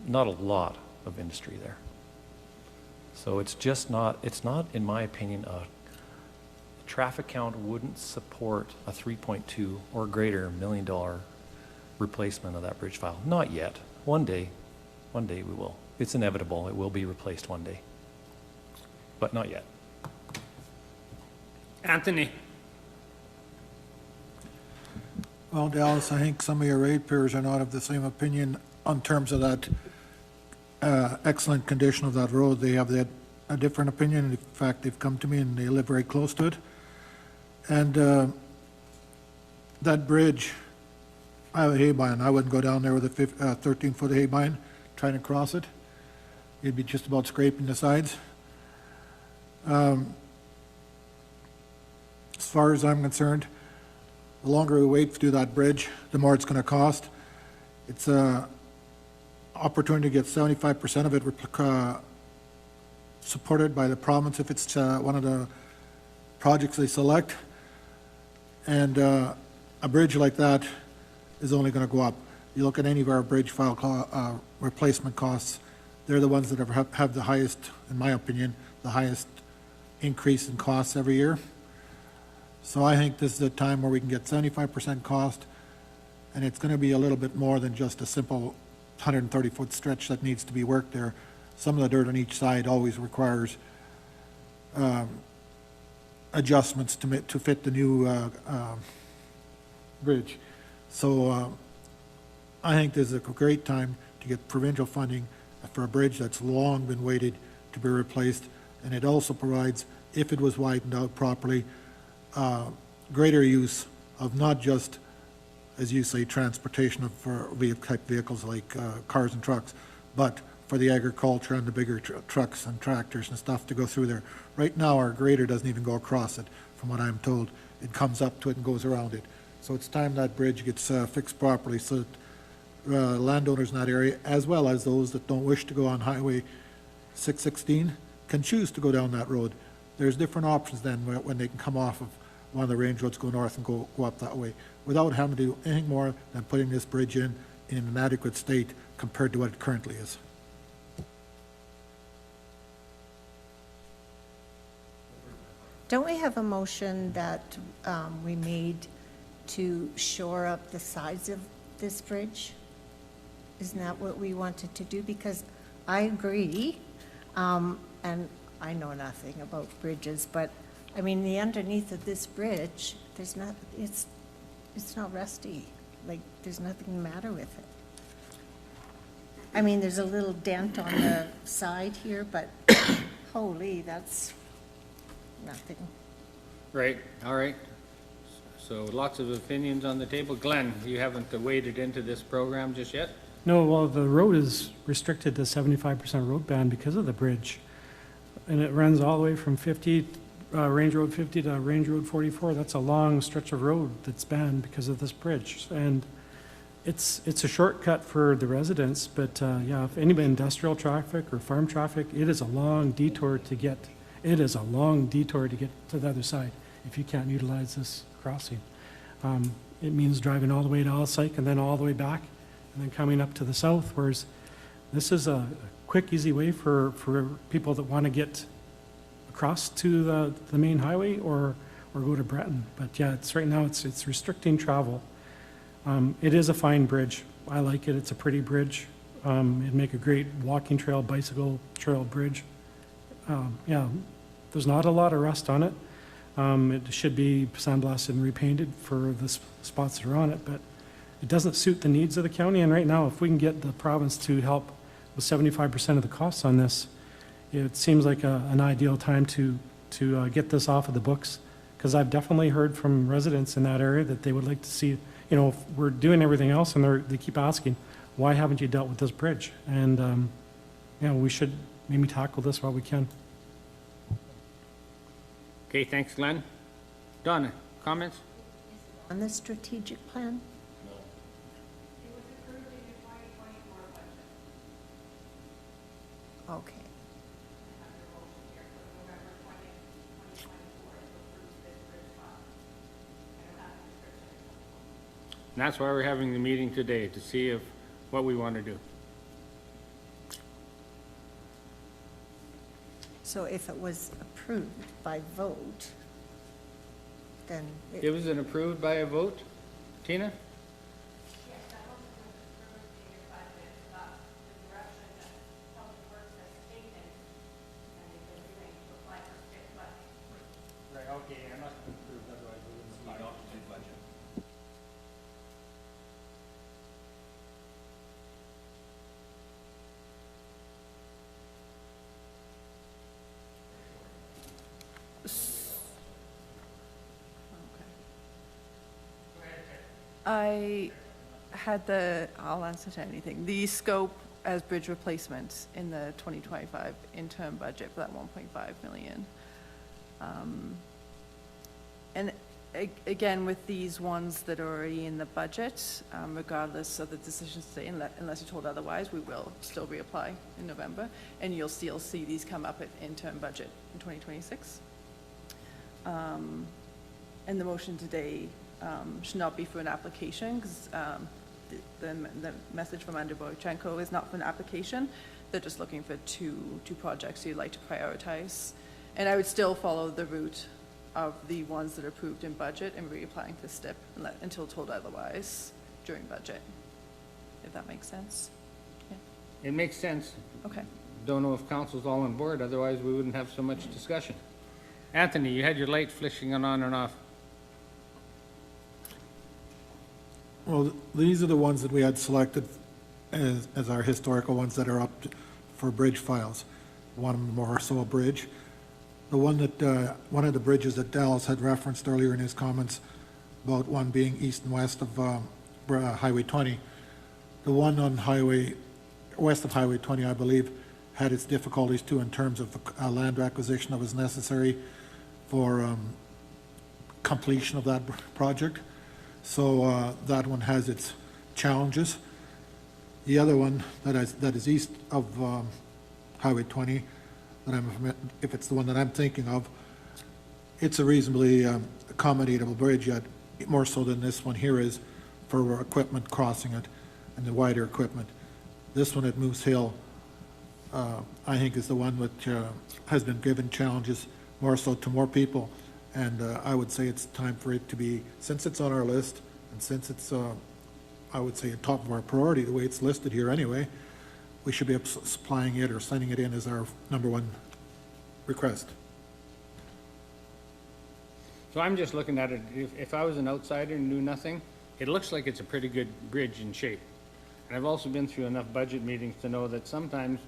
not a lot of industry there. So it's just not, in my opinion, a traffic count wouldn't support a 3.2 or greater $1 million replacement of that bridge file. Not yet. One day we will. It's inevitable. It will be replaced one day. But not yet. Anthony? Well, Dallas, I think some of your ratepayers are not of the same opinion on terms of that excellent condition of that road. They have a different opinion. In fact, they've come to me and they live very close to it. And that bridge, I have a hay-bind. I wouldn't go down there with a 13-foot hay-bind trying to cross it. You'd be just about scraping the sides. As far as I'm concerned, the longer we wait to do that bridge, the more it's going to cost. It's an opportunity to get 75% of it supported by the province if it's one of the projects they select. And a bridge like that is only going to go up. You look at any of our bridge file replacement costs, they're the ones that have the highest, in my opinion, the highest increase in costs every year. So I think this is a time where we can get 75% cost, and it's going to be a little bit more than just a simple 130-foot stretch that needs to be worked there. Some of the dirt on each side always requires adjustments to fit the new bridge. So I think this is a great time to get provincial funding for a bridge that's long been waited to be replaced. And it also provides, if it was widened out properly, greater use of not just, as you say, transportation of for vehicles like cars and trucks, but for the agriculture and the bigger trucks and tractors and stuff to go through there. Right now, our grader doesn't even go across it, from what I'm told. It comes up to it and goes around it. So it's time that bridge gets fixed properly so that landowners in that area, as well as those that don't wish to go on Highway 616, can choose to go down that road. There's different options then when they can come off of one of the range roads, go north and go up that way, without having to do anything more than putting this bridge in an adequate state compared to what it currently is. Don't we have a motion that we made to shore up the sides of this bridge? Isn't that what we wanted to do? Because I agree, and I know nothing about bridges, but I mean, the underneath of this bridge, there's not, it's not rusty. Like, there's nothing the matter with it. I mean, there's a little dent on the side here, but holy, that's nothing. Right, all right. So lots of opinions on the table. Glenn, you haven't waded into this program just yet? No, well, the road is restricted to 75% road band because of the bridge. And it runs all the way from 50, Range Road 50 to Range Road 44. That's a long stretch of road that's banned because of this bridge. And it's a shortcut for the residents, but yeah, if anybody industrial traffic or farm traffic, it is a long detour to get to the other side if you can't utilize this crossing. It means driving all the way to Alsike and then all the way back and then coming up to the south, whereas this is a quick, easy way for people that want to get across to the main highway or go to Breton. But yeah, right now it's restricting travel. It is a fine bridge. I like it. It's a pretty bridge. It'd make a great walking trail, bicycle trail bridge. Yeah, there's not a lot of rust on it. It should be sandblasted and repainted for the spots that are on it, but it doesn't suit the needs of the county. And right now, if we can get the province to help with 75% of the costs on this, it seems like an ideal time to get this off of the books. Because I've definitely heard from residents in that area that they would like to see, you know, if we're doing everything else and they keep asking, why haven't you dealt with this bridge? And, yeah, we should maybe tackle this while we can. Okay, thanks, Glenn. Donna, comments? On the strategic plan? Okay. And that's why we're having the meeting today, to see what we want to do. So if it was approved by vote, then It was an approved by a vote? Tina? Right, okay, I must have approved, otherwise we wouldn't have adopted the budget. I had I'll answer to anything. The scope as bridge replacements in the 2025 interim budget for that 1.5 million. And again, with these ones that are already in the budget, regardless of the decisions today, unless you're told otherwise, we will still reapply in November, and you'll still see these come up at interim budget in 2026. And the motion today should not be for an application, because the message from Andrew Boychenko is not for an application. They're just looking for two projects you'd like to prioritize. And I would still follow the route of the ones that are approved in budget and reapplying to STIP until told otherwise during budget, if that makes sense. Yeah. It makes sense. Okay. Don't know if council's all on board, otherwise we wouldn't have so much discussion. Anthony, you had your light flashing on and off. Well, these are the ones that we had selected as our historical ones that are up for bridge files. One of them more so a bridge. The one that, one of the bridges that Dallas had referenced earlier in his comments about one being east and west of Highway 20. The one on west of Highway 20, I believe, had its difficulties too in terms of land acquisition that was necessary for completion of that project. So that one has its challenges. The other one that is east of Highway 20, if it's the one that I'm thinking of, it's a reasonably accommodatable bridge, yet more so than this one here is for equipment crossing it and the wider equipment. This one at Moose Hill, I think is the one which has been given challenges more so to more people. And I would say it's time for it to be, since it's on our list, and since it's, I would say, at top of our priority, the way it's listed here anyway, we should be supplying it or sending it in as our #1 request. So I'm just looking at it, if I was an outsider and knew nothing, it looks like it's a pretty good bridge in shape. And I've also been through enough budget meetings to know that sometimes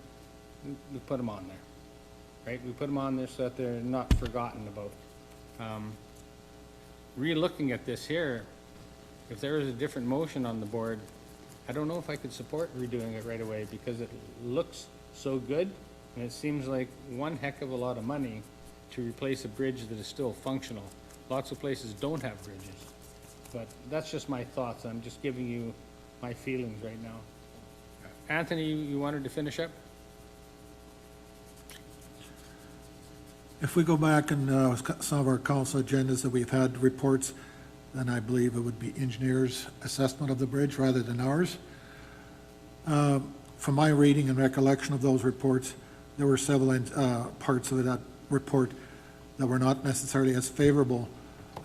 we put them on there, right? We put them on there so that they're not forgotten about. Re-looking at this here, if there was a different motion on the board, I don't know if I could support redoing it right away because it looks so good and it seems like one heck of a lot of money to replace a bridge that is still functional. Lots of places don't have bridges, but that's just my thoughts. I'm just giving you my feelings right now. Anthony, you wanted to finish up? If we go back and some of our council agendas that we've had reports, then I believe it would be engineers' assessment of the bridge rather than ours. From my reading and recollection of those reports, there were several parts of that report that were not necessarily as favorable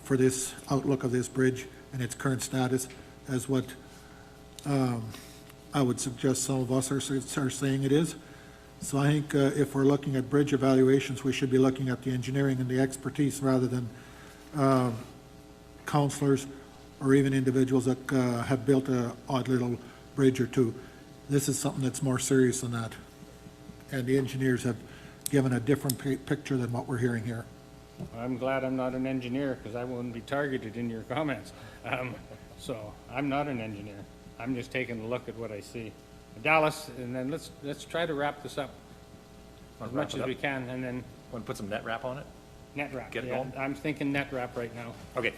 for this outlook of this bridge and its current status as what I would suggest some of us are saying it is. So I think if we're looking at bridge evaluations, we should be looking at the engineering and the expertise rather than counselors or even individuals that have built an odd little bridge or two. This is something that's more serious than that. And the engineers have given a different picture than what we're hearing here. I'm glad I'm not an engineer because I wouldn't be targeted in your comments. So I'm not an engineer. I'm just taking a look at what I see. Dallas, and then let's try to wrap this up as much as we can, and then Want to put some net wrap on it? net wrap. Get it Yeah, going? I'm thinking net wrap right now. Okay.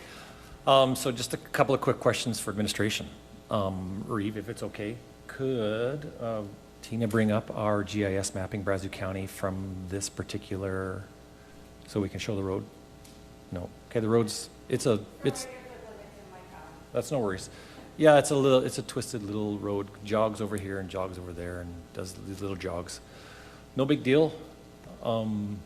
So just a couple of quick questions for administration. Reeve, if it's okay, could Tina bring up our GIS mapping Brazeau County from this particular, so we can show the road? No. Okay, the road's, it's, that's no worries. Yeah, it's a twisted little road, jogs over here and jogs over there and does these little jogs. No big deal. And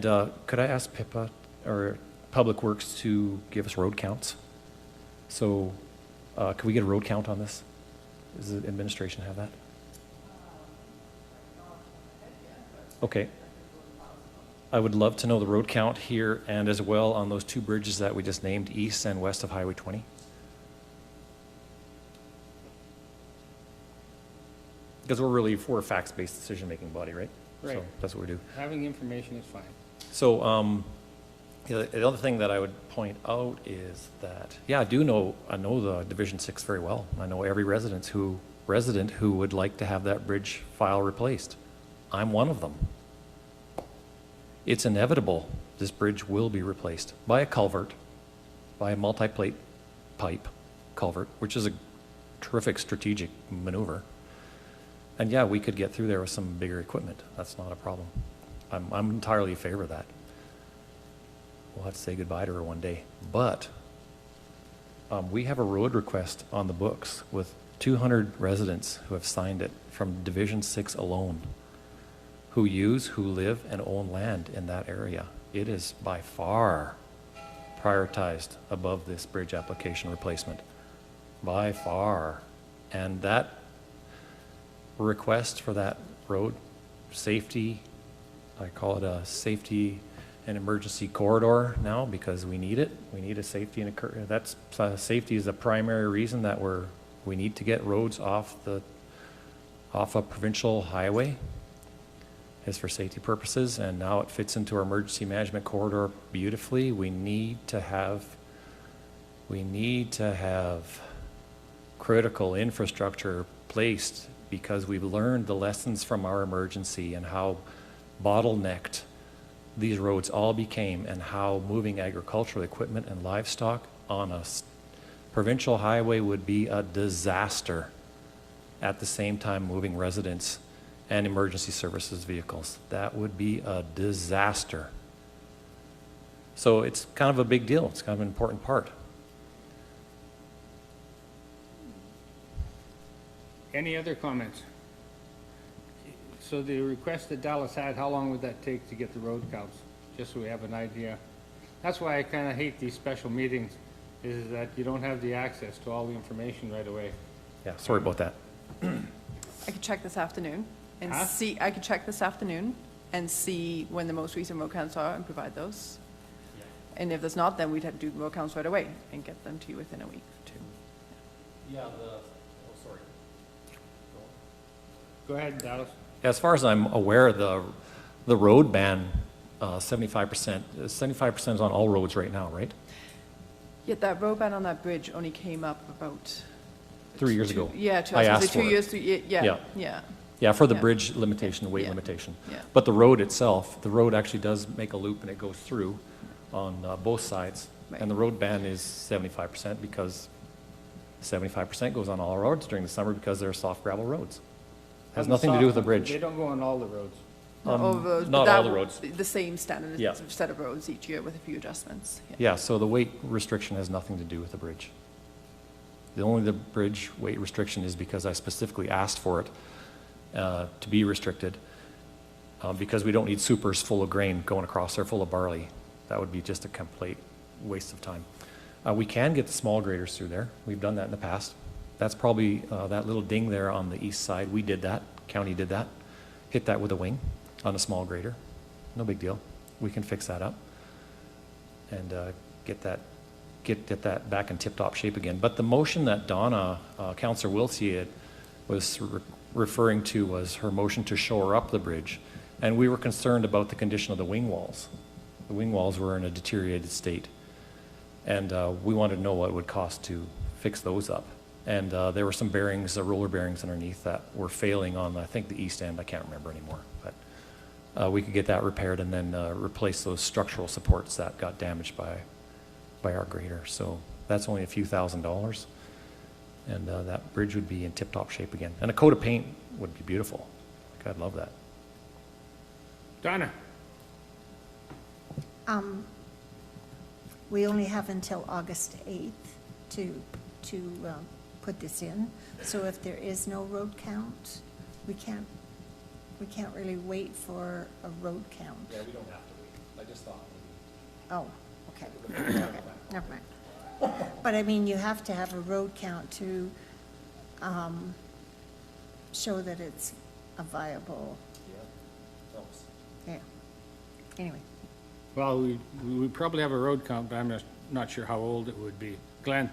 could I ask Pippa or Public Works to give us road counts? So could we get a road count on this? Does the administration have that? Okay. I would love to know the road count here and as well on those two bridges that we just named east and west of Highway 20. Because we're a facts-based decision-making body, right? Right. So that's what we do. Having information is fine. So the other thing that I would point out is that, yeah, I know the Division 6 very well. I know every resident who would like to have that bridge file replaced. I'm one of them. It's inevitable this bridge will be replaced by a culvert, by a multi-plate pipe culvert, which is a terrific strategic maneuver. And yeah, we could get through there with some bigger equipment. That's not a problem. I'm entirely in favor of that. We'll have to say goodbye to her one day. But we have a road request on the books with 200 residents who have signed it from Division 6 alone, who live and own land in that area. It is by far prioritized above this bridge application replacement. By far. And that request for that road safety, I call it a safety and emergency corridor now because we need it. We need a safety and safety is the primary reason that we need to get roads off off a provincial highway is for safety purposes, and now it fits into our emergency management corridor beautifully. We need to have critical infrastructure placed because we've learned the lessons from our emergency and how bottlenecked these roads all became, and how moving agricultural equipment and livestock on a provincial highway would be a disaster, at the same time moving residents and emergency services vehicles. That would be a disaster. So it's kind of a big deal. It's kind of an important part. Any other comments? So the request that Dallas had, how long would that take to get the road counts? Just so we have an idea. That's why I kind of hate these special meetings, is that you don't have the access to all the information right away. Yeah, sorry about that. I could check this afternoon and Huh? see, I could check this afternoon and see when the most recent road counts are and provide those. And if there's not, then we'd have to do road counts right away and get them to you within a week or two. Yeah, sorry. Go ahead, Dallas. As far as I'm aware, the road ban, 75% is on all roads right now, right? Yet that road ban on that bridge only came up about 3 years ago. Yeah, I asked for 2 it. years, yeah. Yeah, for the Yeah. bridge limitation, weight Yeah. limitation. Yeah. But the road itself, the road actually does make a loop and it goes through on both sides. Right. And the road ban is 75% because 75% goes on all roads during the summer because they're soft gravel roads. Has On the nothing to do with the soft ones, bridge. They don't go on all the roads. Not all roads, but not that all the w- roads. The same standard Yeah. set of roads each year with a few adjustments. Yeah. Yeah, so the weight restriction has nothing to do with the bridge. The bridge weight restriction is because I specifically asked for it to be restricted because we don't need supers full of grain going across there full of barley. That would be just a complete waste of time. We can get the small graders through there. We've done that in the past. That's probably that little ding there on the east side. We did that. County did that. Hit that with a wing on a small grader. No big deal. We can fix that up and get that back in tip-top shape again. But the motion that Donna, Councillor Wiltse was referring to was her motion to shore up the bridge. And we were concerned about the condition of the wing walls. The wing walls were in a deteriorated state. And we wanted to know what it would cost to fix those up. And there were some bearings, roller bearings underneath that were failing on, I think, the east end. I can't remember anymore. But we could get that repaired and then replace those structural supports that got damaged by our grader. So that's only a few $1,000s. And that bridge would be in tip-top shape again. And a coat of paint would be beautiful. Like, I'd love that. Donna? We only have until August 8th to put this in. So if there is no road count, we can't really wait for a road count. Yeah, we don't have to wait. I just thought. Oh, okay. Okay, never mind. But I mean, you have to have a road count to show that it's a viable, yeah. Anyway, Well, we probably have a road count, but I'm just not sure how old it would be. Glenn?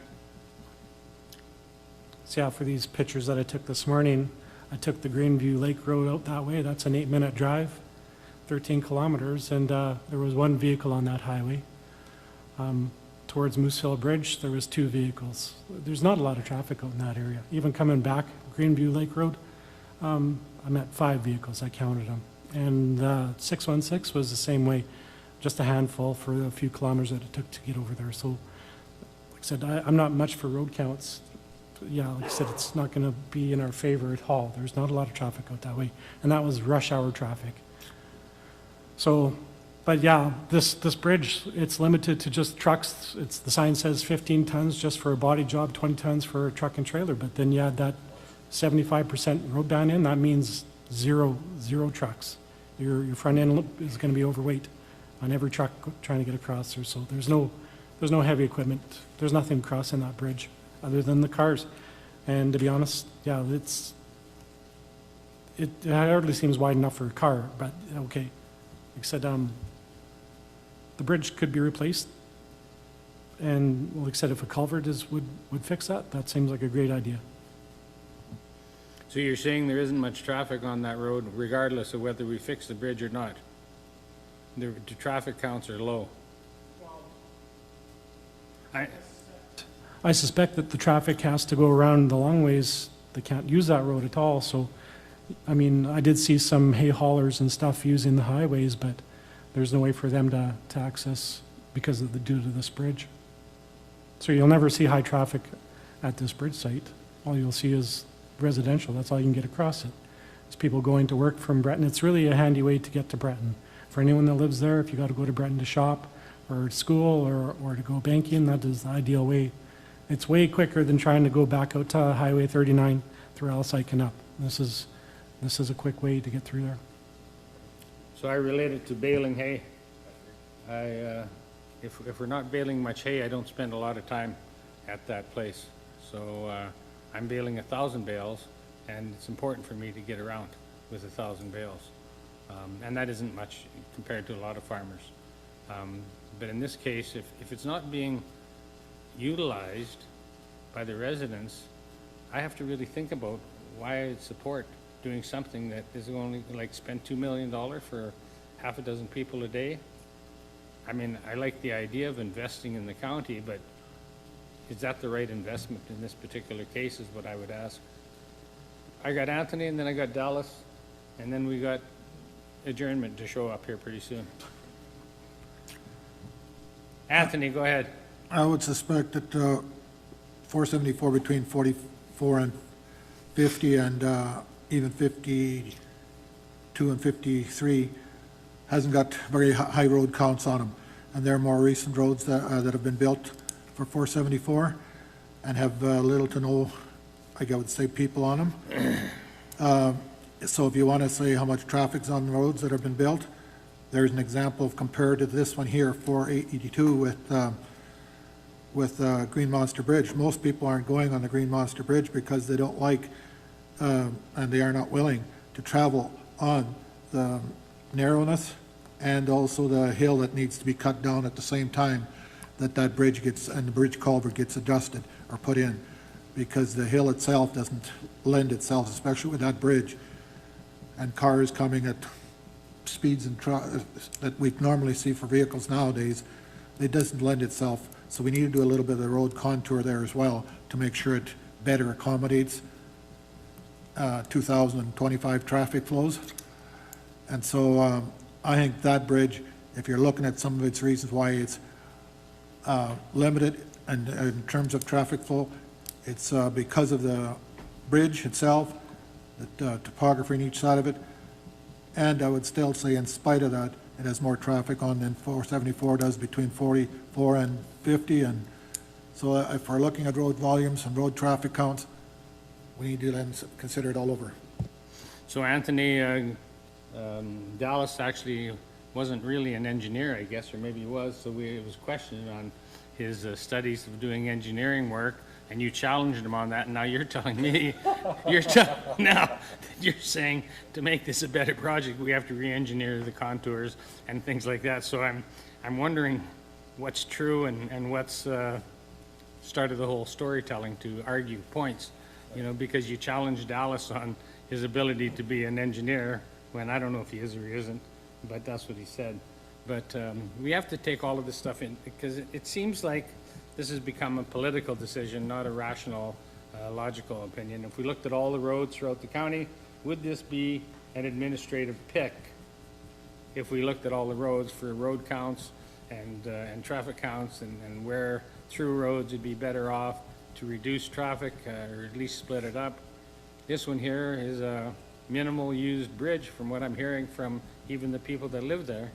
So yeah, for these pictures that I took this morning, I took the Greenview Lake Road out that way. That's an 8-minute drive, 13 kilometers, and there was one vehicle on that highway. Towards Moose Hill Bridge, there was 2 vehicles. There's not a lot of traffic out in that area. Even coming back Greenview Lake Road, I'm at 5 vehicles, I counted them. And 616 was the same way, just a handful for a few kilometers that it took to get over there. So, like I said, I'm not much for road counts. Yeah, like I said, it's not going to be in our favor at all. There's not a lot of traffic out that way. And that was rush hour traffic. So, but yeah, this bridge, it's limited to just trucks. The sign says 15 tons just for a body job, 20 tons for a truck and trailer. But then you add that 75% road ban in, that means zero trucks. Your front end is going to be overweight on every truck trying to get across there. So there's no heavy equipment. There's nothing crossing that bridge other than the cars. And to be honest, yeah, it hardly seems wide enough for a car, but okay. Like I said, the bridge could be replaced. And like I said, if a culvert would fix that, that seems like a great idea. So you're saying there isn't much traffic on that road regardless of whether we fix the bridge or not? The traffic counts are low. I suspect that the traffic has to go around the long ways. They can't use that road at all, so, I mean, I did see some hay haulers and stuff using the highways, but there's no way for them to access because of due to this bridge. So you'll never see high traffic at this bridge site. All you'll see is residential. That's all you can get across it. It's people going to work from Breton. It's really a handy way to get to Breton. For anyone that lives there, if you got to go to Breton to shop or school or to go banking, that is the ideal way. It's way quicker than trying to go back out to Highway 39 through Alsike and up. This is a quick way to get through there. So I relate it to baling hay. If we're not baling much hay, I don't spend a lot of time at that place. So I'm baling 1,000 bales, and it's important for me to get around with 1,000 bales. And that isn't much compared to a lot of farmers. But in this case, if it's not being utilized by the residents, I have to really think about why I'd support doing something that is only like spend $2 million for half a dozen people a day. I mean, I like the idea of investing in the county, but is that the right investment in this particular case is what I would ask. I got Anthony, and then I got Dallas, and then we got adjournment to show up here pretty soon. Anthony, go ahead. I would suspect that 474 between 44 and 50 and even 52 and 53 hasn't got very high road counts on them. And there are more recent roads that have been built for 474 and have little to no, I would say, people on them. So if you want to say how much traffic's on the roads that have been built, there's an example of compared to this one here, 482 with Green Monster Bridge. Most people aren't going on the Green Monster Bridge because they don't like and they are not willing to travel on the narrowness and also the hill that needs to be cut down at the same time that bridge gets, and the bridge culvert gets adjusted or put in, because the hill itself doesn't lend itself, especially with that bridge, and cars coming at speeds and that we normally see for vehicles nowadays, it doesn't lend itself. So we need to do a little bit of the road contour there as well to make sure it better accommodates 2025 traffic flows. And so I think that bridge, if you're looking at some of its reasons why it's limited and in terms of traffic flow, it's because of the bridge itself, the topography on each side of it, and I would still say in spite of that, it has more traffic on than 474 does between 44 and 50, and so if we're looking at road volumes and road traffic counts, we need to then consider it all over. So Anthony, Dallas actually wasn't really an engineer, I guess, or maybe he was, so it was questioned on his studies of doing engineering work, and you challenged him on that, and now you're telling me, now you're saying to make this a better project, we have to re-engineer the contours and things like that. So I'm wondering what's true and what's started the whole storytelling to argue points, you know, because you challenged Dallas on his ability to be an engineer, when I don't know if he is or he isn't, but that's what he said. But we have to take all of this stuff in, because it seems like this has become a political decision, not a rational, logical opinion. If we looked at all the roads throughout the county, would this be an administrative pick? If we looked at all the roads for road counts and traffic counts and where through roads would be better off to reduce traffic or at least split it up. This one here is a minimal used bridge from what I'm hearing from even the people that live there.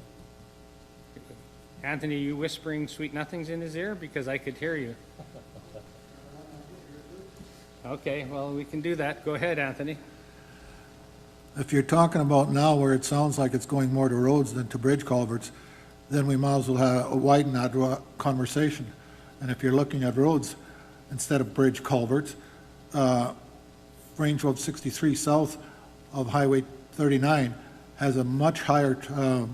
Anthony, are you whispering sweet nothings in his ear? Because I could hear you. Okay, well, we can do that. Go ahead, Anthony. If you're talking about now where it sounds like it's going more to roads than to bridge culverts, then we might as well widen that conversation. And if you're looking at roads instead of bridge culverts, Range Road 63 south of Highway 39 has a much higher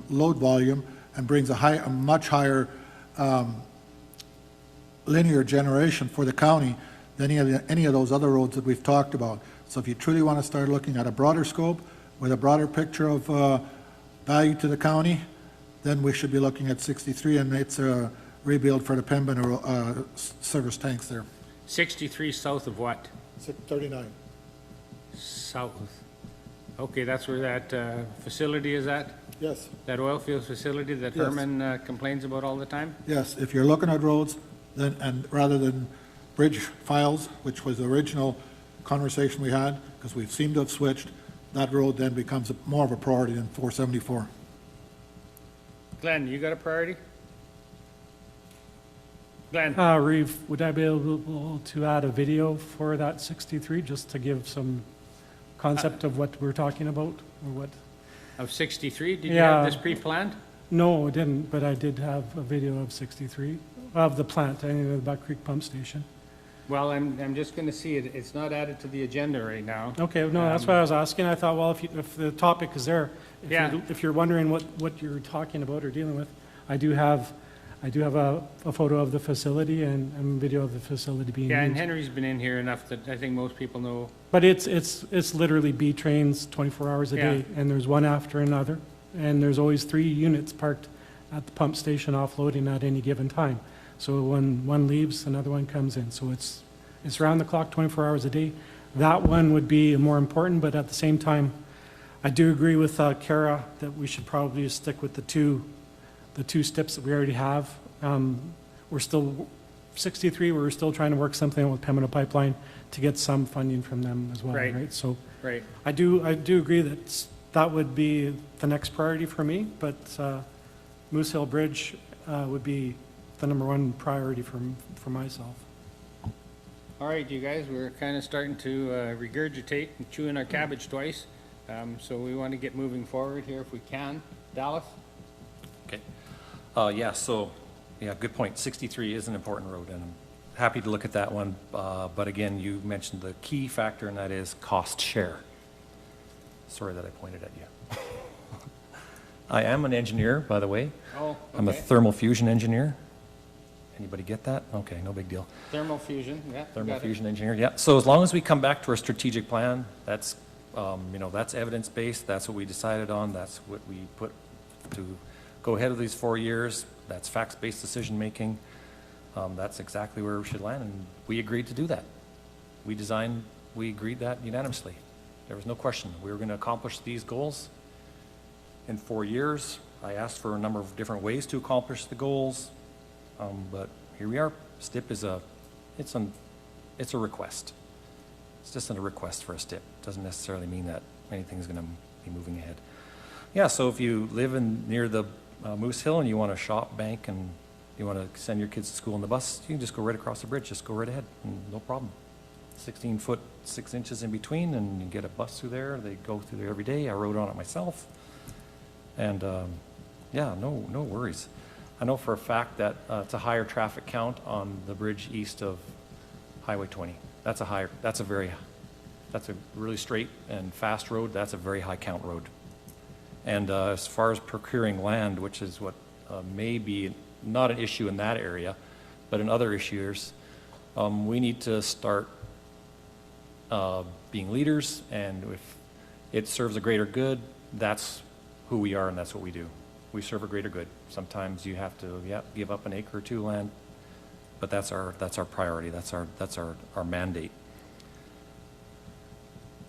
load volume and brings a much higher linear generation for the county than any of those other roads that we've talked about. So if you truly want to start looking at a broader scope with a broader picture of value to the county, then we should be looking at 63, and it's a rebuild for the Pembina service tanks there. 63 south of what? 39. South. Okay, that's where that facility is at? Yes. That oil field facility that Yes. Herman complains about all the time? Yes, if you're looking at roads, then, and rather than bridge files, which was the original conversation we had, because we seem to have switched, that road then becomes more of a priority than 474. Glenn, you got a priority? Glenn? Reeve, would I be able to add a video for that 63, just to give some concept of what we're talking about, or what? Of 63? Did you Yeah. have this pre-planned? No, I didn't, but I did have a video of 63, of the plant, I mean, the Buck Creek Pump Station. Well, I'm just going to see it. It's not added to the agenda right now. Okay, no, that's why I was asking. I thought, well, if the topic is there, Yeah. if you're wondering what you're talking about or dealing with, I do have a photo of the facility and a video of the facility being Yeah, and used. Henry's been in here enough that I think most people know. But it's literally B trains 24 hours a day, and there's one after another, and there's always 3 units parked at the pump station offloading at any given time. So when one leaves, another one comes in. So it's around the clock, 24 hours a day. That one would be more important, but at the same time, I do agree with Kara that we should probably stick with the two steps that we already have. We're still 63. We're still trying to work something out with Pembina Pipeline to get some funding from them as well, Right. right? So Right. I do agree that would be the next priority for me, but Moose Hill Bridge would be the number 1 priority for myself. All right, you guys, we're kind of starting to regurgitate and chewing our cabbage twice. So we want to get moving forward here if we can. Dallas? Okay. Yeah, good point. 63 is an important road, and I'm happy to look at that one. But again, you mentioned the key factor, and that is cost share. Sorry that I pointed at you. I am an engineer, by the way. Oh, okay. I'm a thermal fusion engineer. Anybody get that? Okay, no big deal. Thermal fusion, yeah. Thermal got it. fusion engineer, yeah. So as long as we come back to our strategic plan, that's, that's evidence-based, that's what we decided on, that's what we put to go ahead of these 4 years, that's facts-based decision-making, that's exactly where we should land, and we agreed to do that. We agreed that unanimously. There was no question. We were going to accomplish these goals in 4 years. I asked for a number of different ways to accomplish the goals. But here we are. STIP is it's a request. It's just a request for a STIP. Doesn't necessarily mean that anything's going to be moving ahead. Yeah, so if you live near the Moose Hill and you want to shop, bank, and you want to send your kids to school on the bus, you can just go right across the bridge. Just go right ahead, no problem. 16 foot 6 inches in between, and you get a bus through there. They go through there every day. I rode on it myself, and yeah, no worries. I know for a fact that it's a higher traffic count on the bridge east of Highway 20. That's a really straight and fast road. That's a very high count road. And as far as procuring land, which is what may be not an issue in that area, but in other issues, we need to start being leaders, and if it serves a greater good, that's who we are and that's what we do. We serve a greater good. Sometimes you have to, give up an acre or 2 land, but that's our priority. That's our mandate.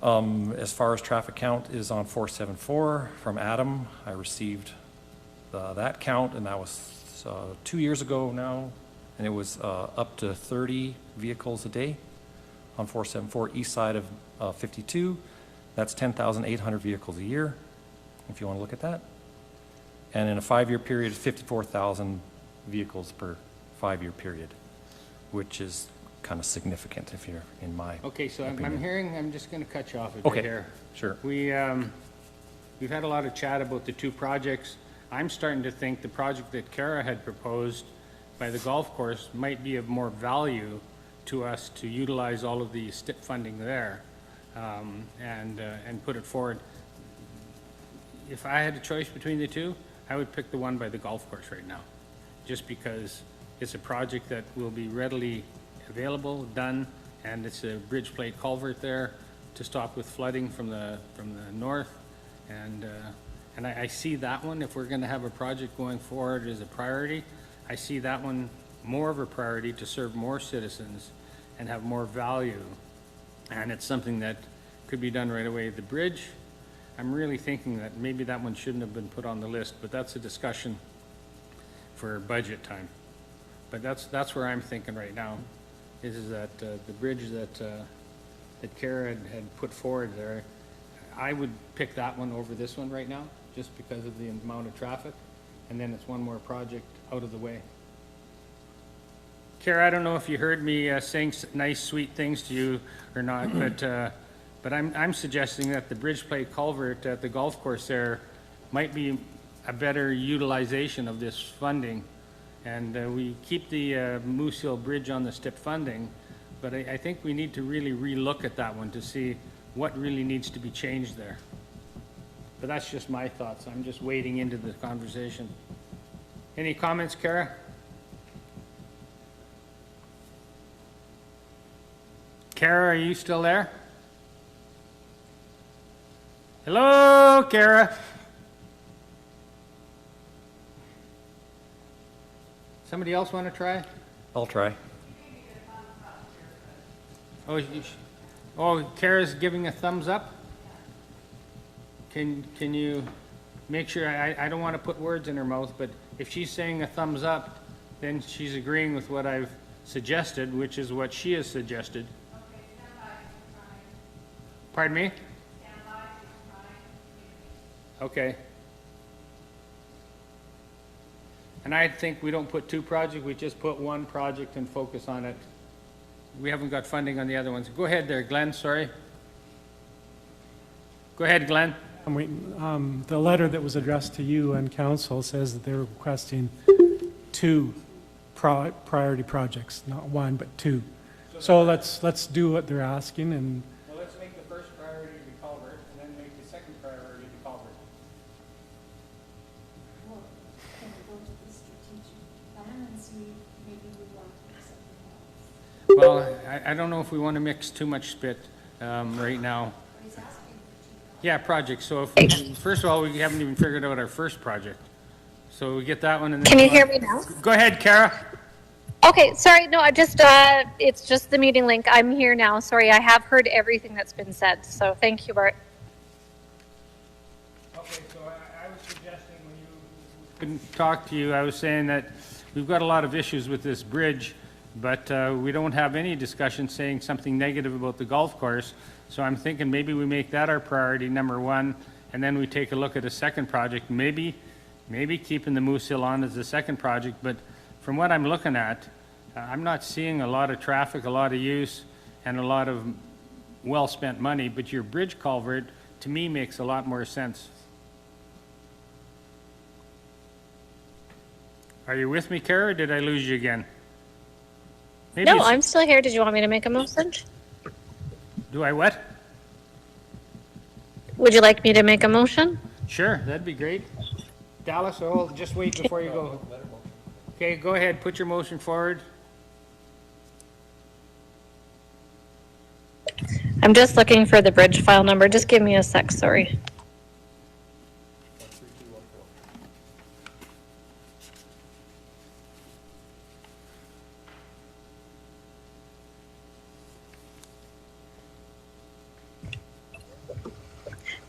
As far as traffic count is on 474 from Adam, I received that count, and that was 2 years ago now, and it was up to 30 vehicles a day on 474 east side of 52. That's 10,800 vehicles a year, if you want to look at that. And in a 5-year period, it's 54,000 vehicles per 5-year period, which is kind of significant if you're in my Okay, so I'm opinion. hearing, I'm just going to cut you off a bit Okay, here. sure. We've had a lot of chat about the 2 projects. I'm starting to think the project that Kara had proposed by the golf course might be of more value to us to utilize all of the STIP funding there and put it forward. If I had a choice between the 2, I would pick the one by the golf course right now, just because it's a project that will be readily available, done, and it's a bridge plate culvert there to stop with flooding from the north. And I see that one, if we're gonna have a project going forward as a priority, I see that one more of a priority to serve more citizens and have more value. And it's something that could be done right away. The bridge, I'm really thinking that maybe that one shouldn't have been put on the list, but that's a discussion for budget time. But that's where I'm thinking right now, is that the bridge that Kara had put forward there, I would pick that one over this one right now, just because of the amount of traffic, and then it's one more project out of the way. Kara, I don't know if you heard me saying nice, sweet things to you or not, but I'm suggesting that the bridge plate culvert at the golf course there might be a better utilization of this funding. And we keep the Moose Hill Bridge on the STIP funding, but I think we need to really relook at that one to see what really needs to be changed there. But that's just my thoughts. I'm just wading into the conversation. Any comments, Kara? Kara, are you still there? Hello, Kara? Somebody else want to try? I'll try. Oh, Kara's giving a thumbs up? Can you make sure, I don't want to put words in her mouth, but if she's saying a thumbs up, then she's agreeing with what I've suggested, which is what she has suggested. Okay, stand by, pardon me? Stand by, okay. And I think we don't put two projects, we just put one project and focus on it. We haven't got funding on the other ones. Go ahead there, Glenn, sorry. Go ahead, Glenn. I'm waiting. The letter that was addressed to you and council says that they're requesting two priority projects, not one, but two. So let's do what they're asking, and Well, let's make the first priority the culvert, and then make the second priority the culvert. Well, can we go to the strategic plan and see maybe we want to do something else? Well, I don't know if we want to mix too much spit right now. But he's asking for two. Yeah, projects. So if, first of all, we haven't even figured out our first project. So we get that one and then. Can you hear me now? Go ahead, Kara. Okay, sorry, no, I just, it's just the meeting link. I'm here now. Sorry, I have heard everything that's been said, so thank you, Bart. Okay, so I was suggesting when you couldn't talk to you, I was saying that we've got a lot of issues with this bridge, but we don't have any discussion saying something negative about the golf course. So I'm thinking maybe we make that our priority number one, and then we take a look at a second project, maybe keeping the Moose Hill on as the second project, but from what I'm looking at, I'm not seeing a lot of traffic, a lot of use, and a lot of well-spent money, but your bridge culvert, to me, makes a lot more sense. Are you with me, Kara, or did I lose you again? Maybe No, it's- I'm still here. Did you want me to make a motion? Do I what? Would you like me to make a motion? Sure, that'd be great. Dallas, oh, just wait before you go. Okay, go ahead, put your motion forward. I'm just looking for the bridge file number. Just give me a sec, sorry.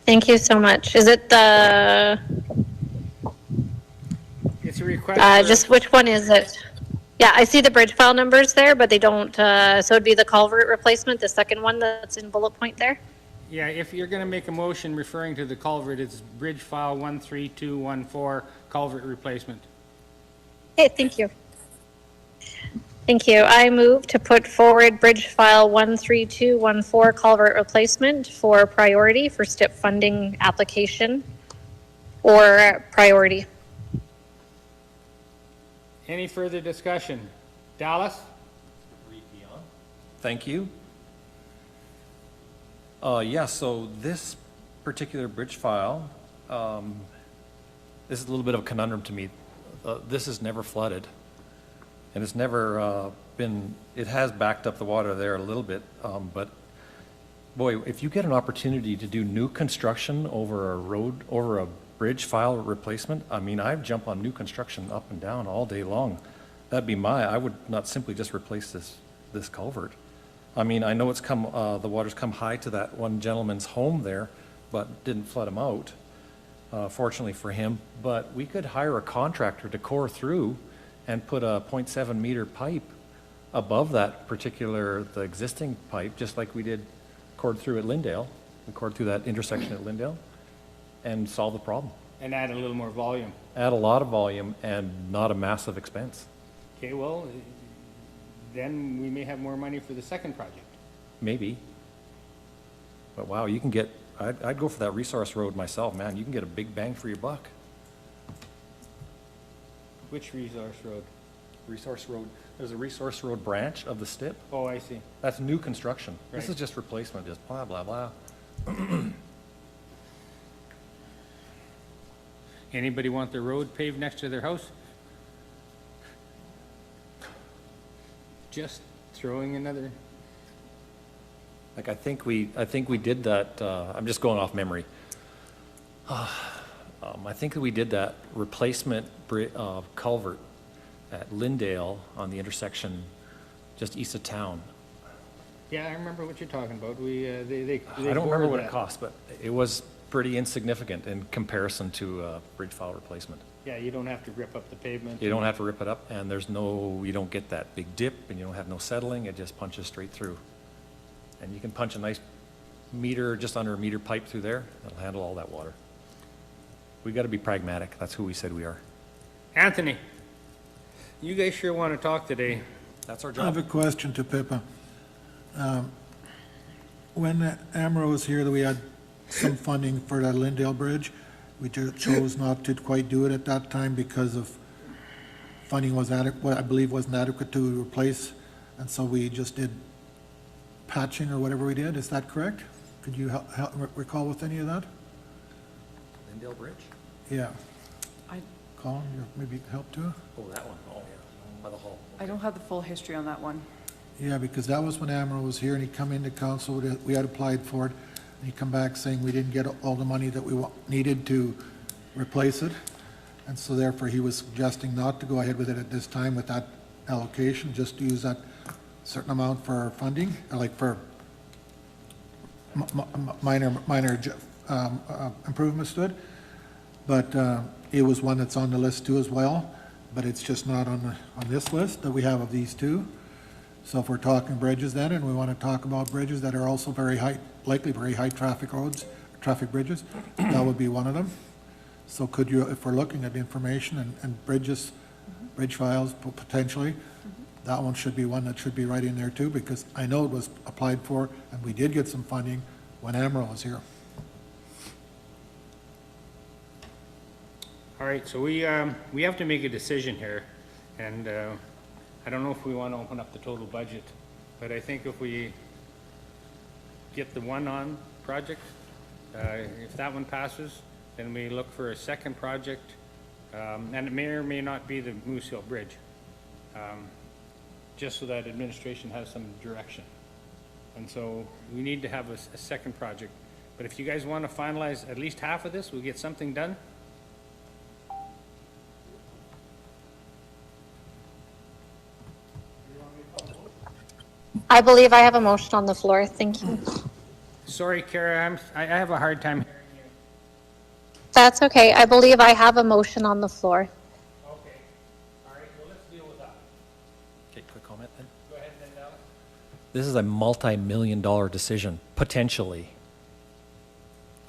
Thank you so much. Is it the, It's a request. for- just which one is it? Yeah, I see the bridge file numbers there, but they don't, so it'd be the culvert replacement, the second one that's in bullet point there? Yeah, if you're gonna make a motion referring to the culvert, it's bridge file 13214, culvert replacement. Okay, thank you. Thank you. I move to put forward bridge file 13214 culvert replacement for priority for STIP funding application or priority. Any further discussion? Dallas? Thank you. Yeah, so this particular bridge file, this is a little bit of a conundrum to me. This is never flooded, and it's never it has backed up the water there a little bit, but boy, if you get an opportunity to do new construction over a road, over a bridge file replacement, I mean, I'd jump on new construction up and down all day long. That'd be I would not simply just replace this culvert. I mean, I know the water's come high to that one gentleman's home there, but didn't flood him out, fortunately for him. But we could hire a contractor to core through and put a 0.7 meter pipe above that the existing pipe, just like we did cored through at Lyndale. We cored through that intersection at Lyndale and solve the problem. And add a little more volume. Add a lot of volume and not a massive expense. Okay, well, then we may have more money for the second project. Maybe. But wow, you can get, I'd go for that resource road myself, man. You can get a big bang for your buck. Which resource road? Resource road, there's a resource road branch of the STIP. Oh, I see. That's new construction. This Right. is just replacement, just blah, blah, blah. Anybody want their road paved next to their house? Just throwing another, Like, I think we did that, I'm just going off memory. I think that we did that replacement culvert at Lyndale on the intersection just east of town. yeah, I remember what you're talking about. They I don't remember bored what it that. cost, but it was pretty insignificant in comparison to bridge file replacement. Yeah, you don't have to rip up the pavement. You don't have to rip it up, and you don't get that big dip, and you don't have no settling, it just punches straight through. And you can punch a nice meter, just under a meter pipe through there, that'll handle all that water. We gotta be pragmatic, that's who we said we are. Anthony, you guys sure want to talk today. That's our I have job. a question to Pippa. When Amro was here, we had some funding for that Lyndale Bridge. We chose not to quite do it at that time because of funding was adequate, I believe wasn't adequate to replace, and so we just did patching or whatever we did. Is that correct? Could you recall with any of that? Lyndale Bridge? Yeah. I, Colin, you maybe help too? Oh, that one. Oh, yeah, by the hall. I don't have the full history on that one. Yeah, because that was when Amro was here and he come into council, we had applied for it, and he come back saying we didn't get all the money that we needed to replace it. And so therefore he was suggesting not to go ahead with it at this time with that allocation, just to use that certain amount for funding, like for minor improvements to it. But it was one that's on the list too as well, but it's just not on this list that we have of these two. So if we're talking bridges then, and we want to talk about bridges that are also likely very high traffic roads, traffic bridges, that would be one of them. So could you, if we're looking at information and bridges, bridge files potentially, that one should be one that should be right in there too, because I know it was applied for and we did get some funding when Amro was here. All right, so we have to make a decision here, and I don't know if we want to open up the total budget, but I think if we get the one-on project, if that one passes, then we look for a second project, and it may or may not be the Moose Hill Bridge, just so that administration has some direction. And so we need to have a second project. But if you guys want to finalize at least half of this, we'll get something done. I believe I have a motion on the floor. Thank you. Sorry, Kara, I have a hard time hearing you. That's okay. I believe I have a motion on the floor. Okay, all right, well, let's deal with that. Okay, quick comment then. Go ahead then, Dallas. This is a multi-million-dollar decision, potentially.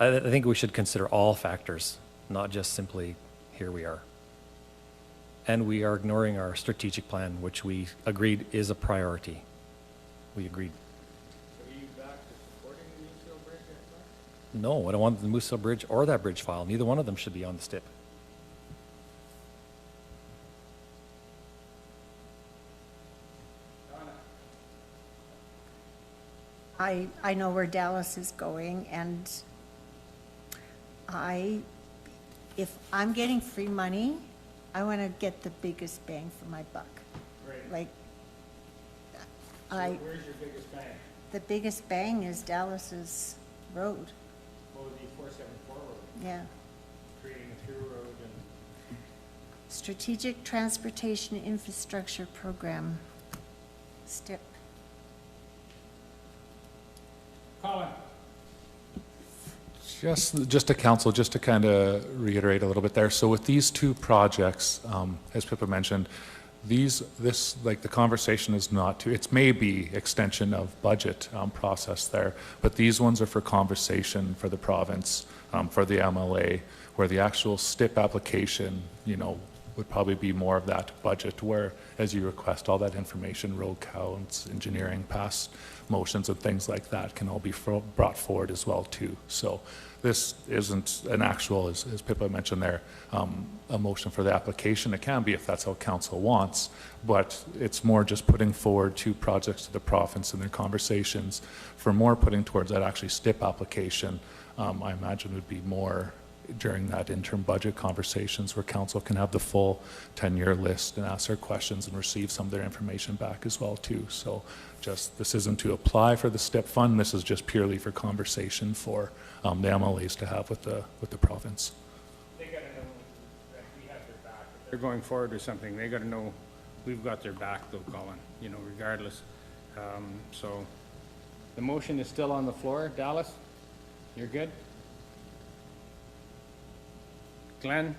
I think we should consider all factors, not just simply, here we are. And we are ignoring our strategic plan, which we agreed is a priority. We agreed. So are you back to supporting the Moose Hill Bridge? No, I don't want the Moose Hill Bridge or that bridge file. Neither one of them should be on the STIP. I know where Dallas is going, and if I'm getting free money, I want to get the biggest bang for my buck. Right. Like, Where's your biggest bang? The biggest bang is Dallas's road, What would be 474 road, yeah. creating a through road and Strategic Transportation Infrastructure Program, STIP. Colin? Just to council, just to kind of reiterate a little bit there. So with these two projects, as Pippa mentioned, like the conversation is not to, it's maybe extension of budget process there, but these ones are for conversation for the province, for the MLA, where the actual STIP application, would probably be more of that budget where, as you request, all that information, road counts, engineering, past motions and things like that can all be brought forward as well too. So this isn't an actual, as Pippa mentioned there, a motion for the application. It can be if that's how council wants, but it's more just putting forward two projects to the province in their conversations. For more putting towards that actually STIP application, I imagine would be more during that interim budget conversations where council can have the full 10-year list and ask their questions and receive some of their information back as well too. So this isn't to apply for the STIP fund, this is just purely for conversation for the MLAs to have with the province. they gotta know that we have their back. If they're going forward with something, they gotta know we've got their back though, Colin, regardless. So the motion is still on the floor. Dallas, you're good? Glenn?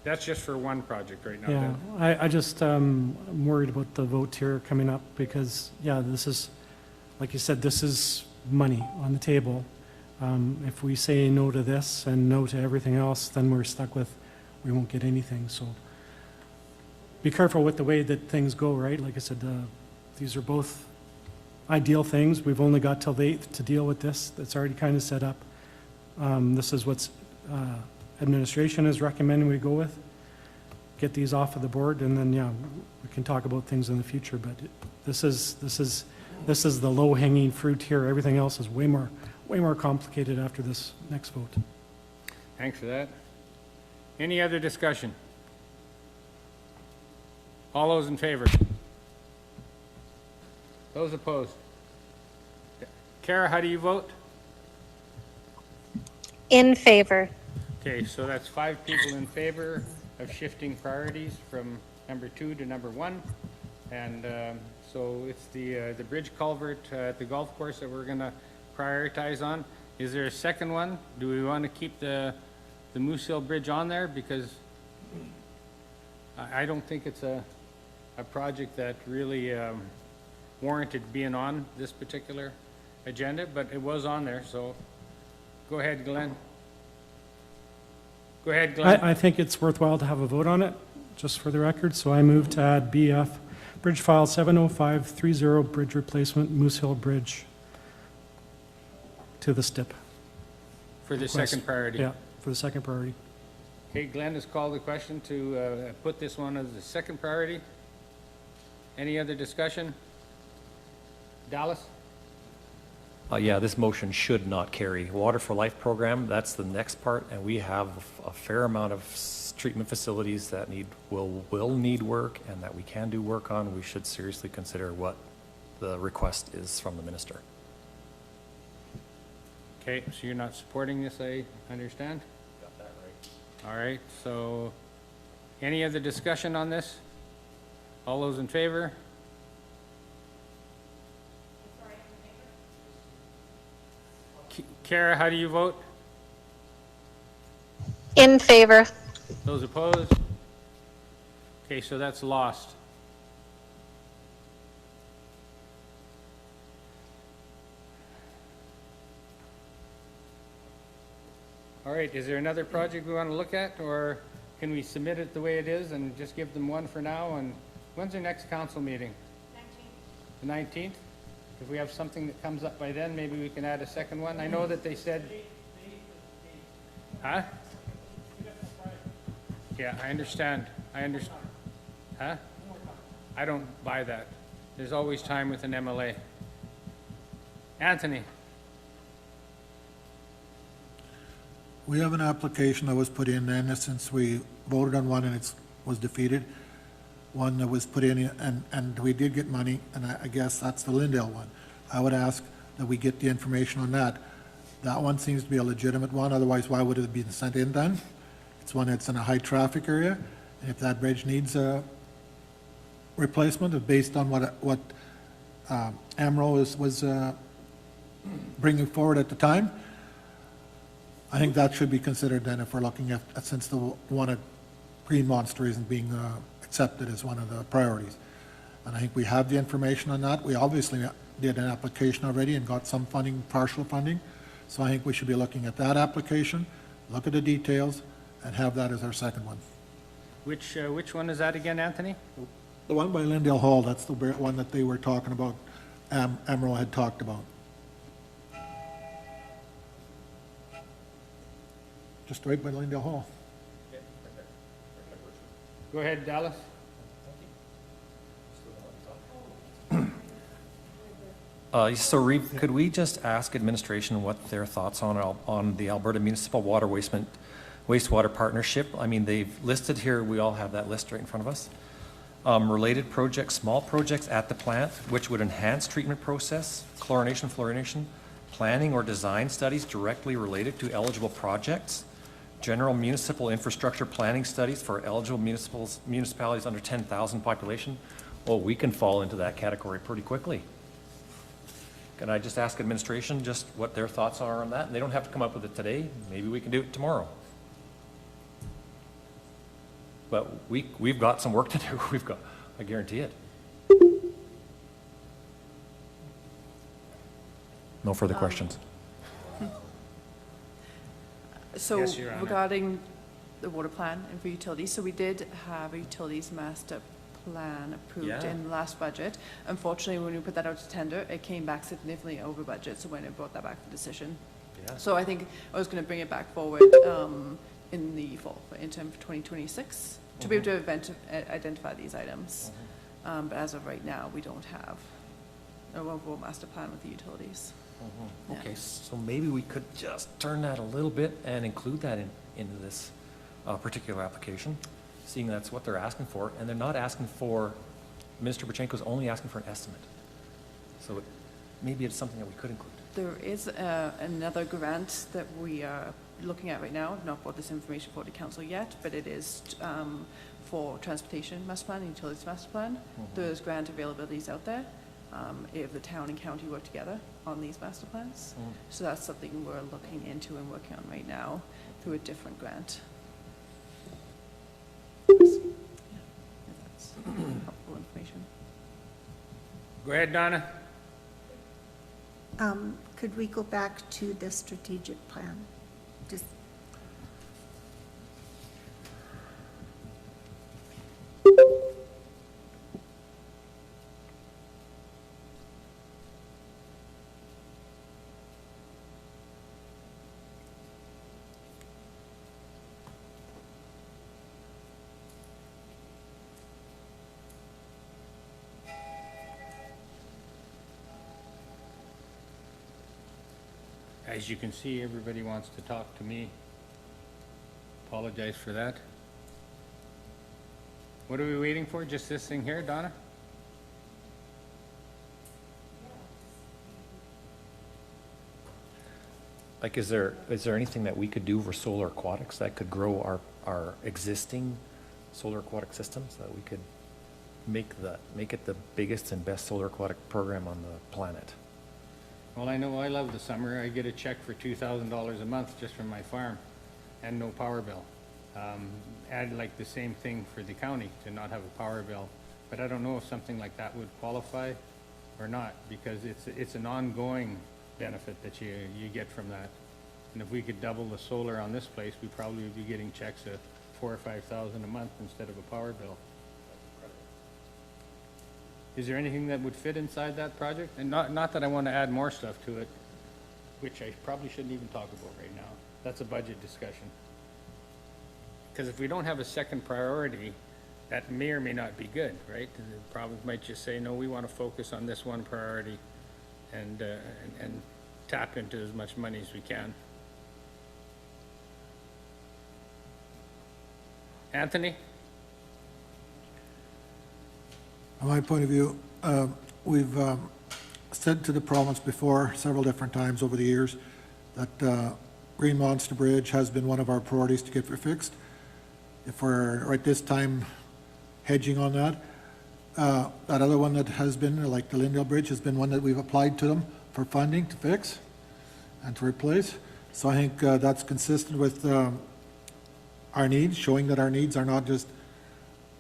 That's just for one project right now. Yeah, I just, I'm worried about the vote here coming up because, this is, like you said, this is money on the table. If we say no to this and no to everything else, then we're stuck with, we won't get anything. So be careful with the way that things go, right? Like I said, these are both ideal things. We've only got till the 8th to deal with this. That's already kind of set up. This is what's administration is recommending we go with. Get these off of the board, and then we can talk about things in the future. But this is the low-hanging fruit here. Everything else is way more complicated after this next vote. Thanks for that. Any other discussion? All those in favor? Those opposed? Kara, how do you vote? In favor. Okay, so that's 5 people in favor of shifting priorities from number 2 to number 1. And so it's the bridge culvert at the golf course that we're going to prioritize on. Is there a second one? Do we want to keep the Moose Hill Bridge on there? Because I don't think it's a project that really warranted being on this particular agenda, but it was on there, so go ahead, Glenn. Go ahead, Glenn. I think it's worthwhile to have a vote on it, just for the record. So I move to add BF, Bridge File 70530, Bridge Replacement, Moose Hill Bridge, to the STIP. For the request. second priority. Yeah, for the second priority. Okay, Glenn has called the question to put this one as the second priority. Any other discussion? Dallas? Yeah, this motion should not carry. Water for Life program, that's the next part, and we have a fair amount of treatment facilities that will need work and that we can do work on. We should seriously consider what the request is from the minister. Okay, so you're not supporting this, I understand? Got that right. All right, so any other discussion on this? All those in favor? Kara, how do you vote? In favor. Those opposed? Okay, so that's lost. All right, is there another project we want to look at, or can we submit it the way it is and just give them one for now? And when's our next council meeting? 19th. The 19th? If we have something that comes up by then, maybe we can add a second one. I know that they said... Huh? Yeah, I understand. Huh? I don't buy that. There's always time with an MLA. Anthony? We have an application that was put in, and since we voted on one and it was defeated, one that was put in, and we did get money, and I guess that's the Lindale one. I would ask that we get the information on that. That one seems to be a legitimate one, otherwise why would it have been sent in then? It's one that's in a high-traffic area, and if that bridge needs a replacement, based on what AMRO was bringing forward at the time, I think that should be considered then if we're looking at, since the one at Green Monster isn't being accepted as one of the priorities. And I think we have the information on that. We obviously did an application already and got some funding, partial funding. So I think we should be looking at that application, look at the details, and have that as our second one. Which one is that again, Anthony? The one by Lindale Hall, that's the one that they were talking about, Emerald had talked about. Just right by Lindale Hall. Go ahead, Dallas. So Reeve, could we just ask administration what their thoughts on the Alberta Municipal Water Wastewater Partnership? I mean, they've listed here, we all have that list right in front of us. Related projects, small projects at the plant, which would enhance treatment process, chlorination, fluorination, planning or design studies directly related to eligible projects, general municipal infrastructure planning studies for eligible municipalities under 10,000 population. Oh, we can fall into that category pretty quickly. Can I just ask administration just what their thoughts are on that? And they don't have to come up with it today. Maybe we can do it tomorrow. But we've got some work to do. I guarantee it. No further questions. So Yes, Your Honor. regarding the water plan and for utilities, so we did have a utilities master plan approved Yeah. in the last budget. Unfortunately, when we put that out to tender, it came back significantly over budget, so when it brought that back for decision. Yeah. So I think I was gonna bring it back forward, in the fall, in time for 2026, to be able to identify these items. But as of right now, we don't have a overall master plan with the utilities. Yeah. Okay, so maybe we could just turn that a little bit and include that into this particular application, seeing that's what they're asking for, and they're not asking for, Minister Bachenko's only asking for an estimate. So maybe it's something that we could include. There is another grant that we are looking at right now. I've not brought this information forward to council yet, but it is for transportation master plan, utilities master plan. There's grant availabilities out there if the town and county work together on these master plans. So that's something we're looking into and working on right now through a different grant. Yeah, if that's helpful information. Go ahead, Donna. Could we go back to the strategic plan? Just, As you can see, everybody wants to talk to me. Apologize for that. What are we waiting for? Just this thing here, Donna? Like, is there anything that we could do for solar aquatics that could grow our existing solar aquatic systems, that we could make it the biggest and best solar aquatic program on the planet? Well, I know I love the summer. I get a check for $2,000 a month just from my farm and no power bill. I'd like the same thing for the county, to not have a power bill. But I don't know if something like that would qualify or not, because it's an ongoing benefit that you get from that. And if we could double the solar on this place, we probably would be getting checks of $4,000 or $5,000 a month instead of a power bill. Is there anything that would fit inside that project? And not that I want to add more stuff to it, which I probably shouldn't even talk about right now. That's a budget discussion. Because if we don't have a second priority, that may or may not be good, right? The probably might just say, no, we want to focus on this one priority and tap into as much money as we can. Anthony? From my point of view, we've said to the province before, several different times over the years, that Green Monster Bridge has been one of our priorities to get fixed. If we're right this time hedging on that, that other one that has been, like the Lindale Bridge, has been one that we've applied to them for funding to fix and to replace. So I think that's consistent with our needs, showing that our needs are not just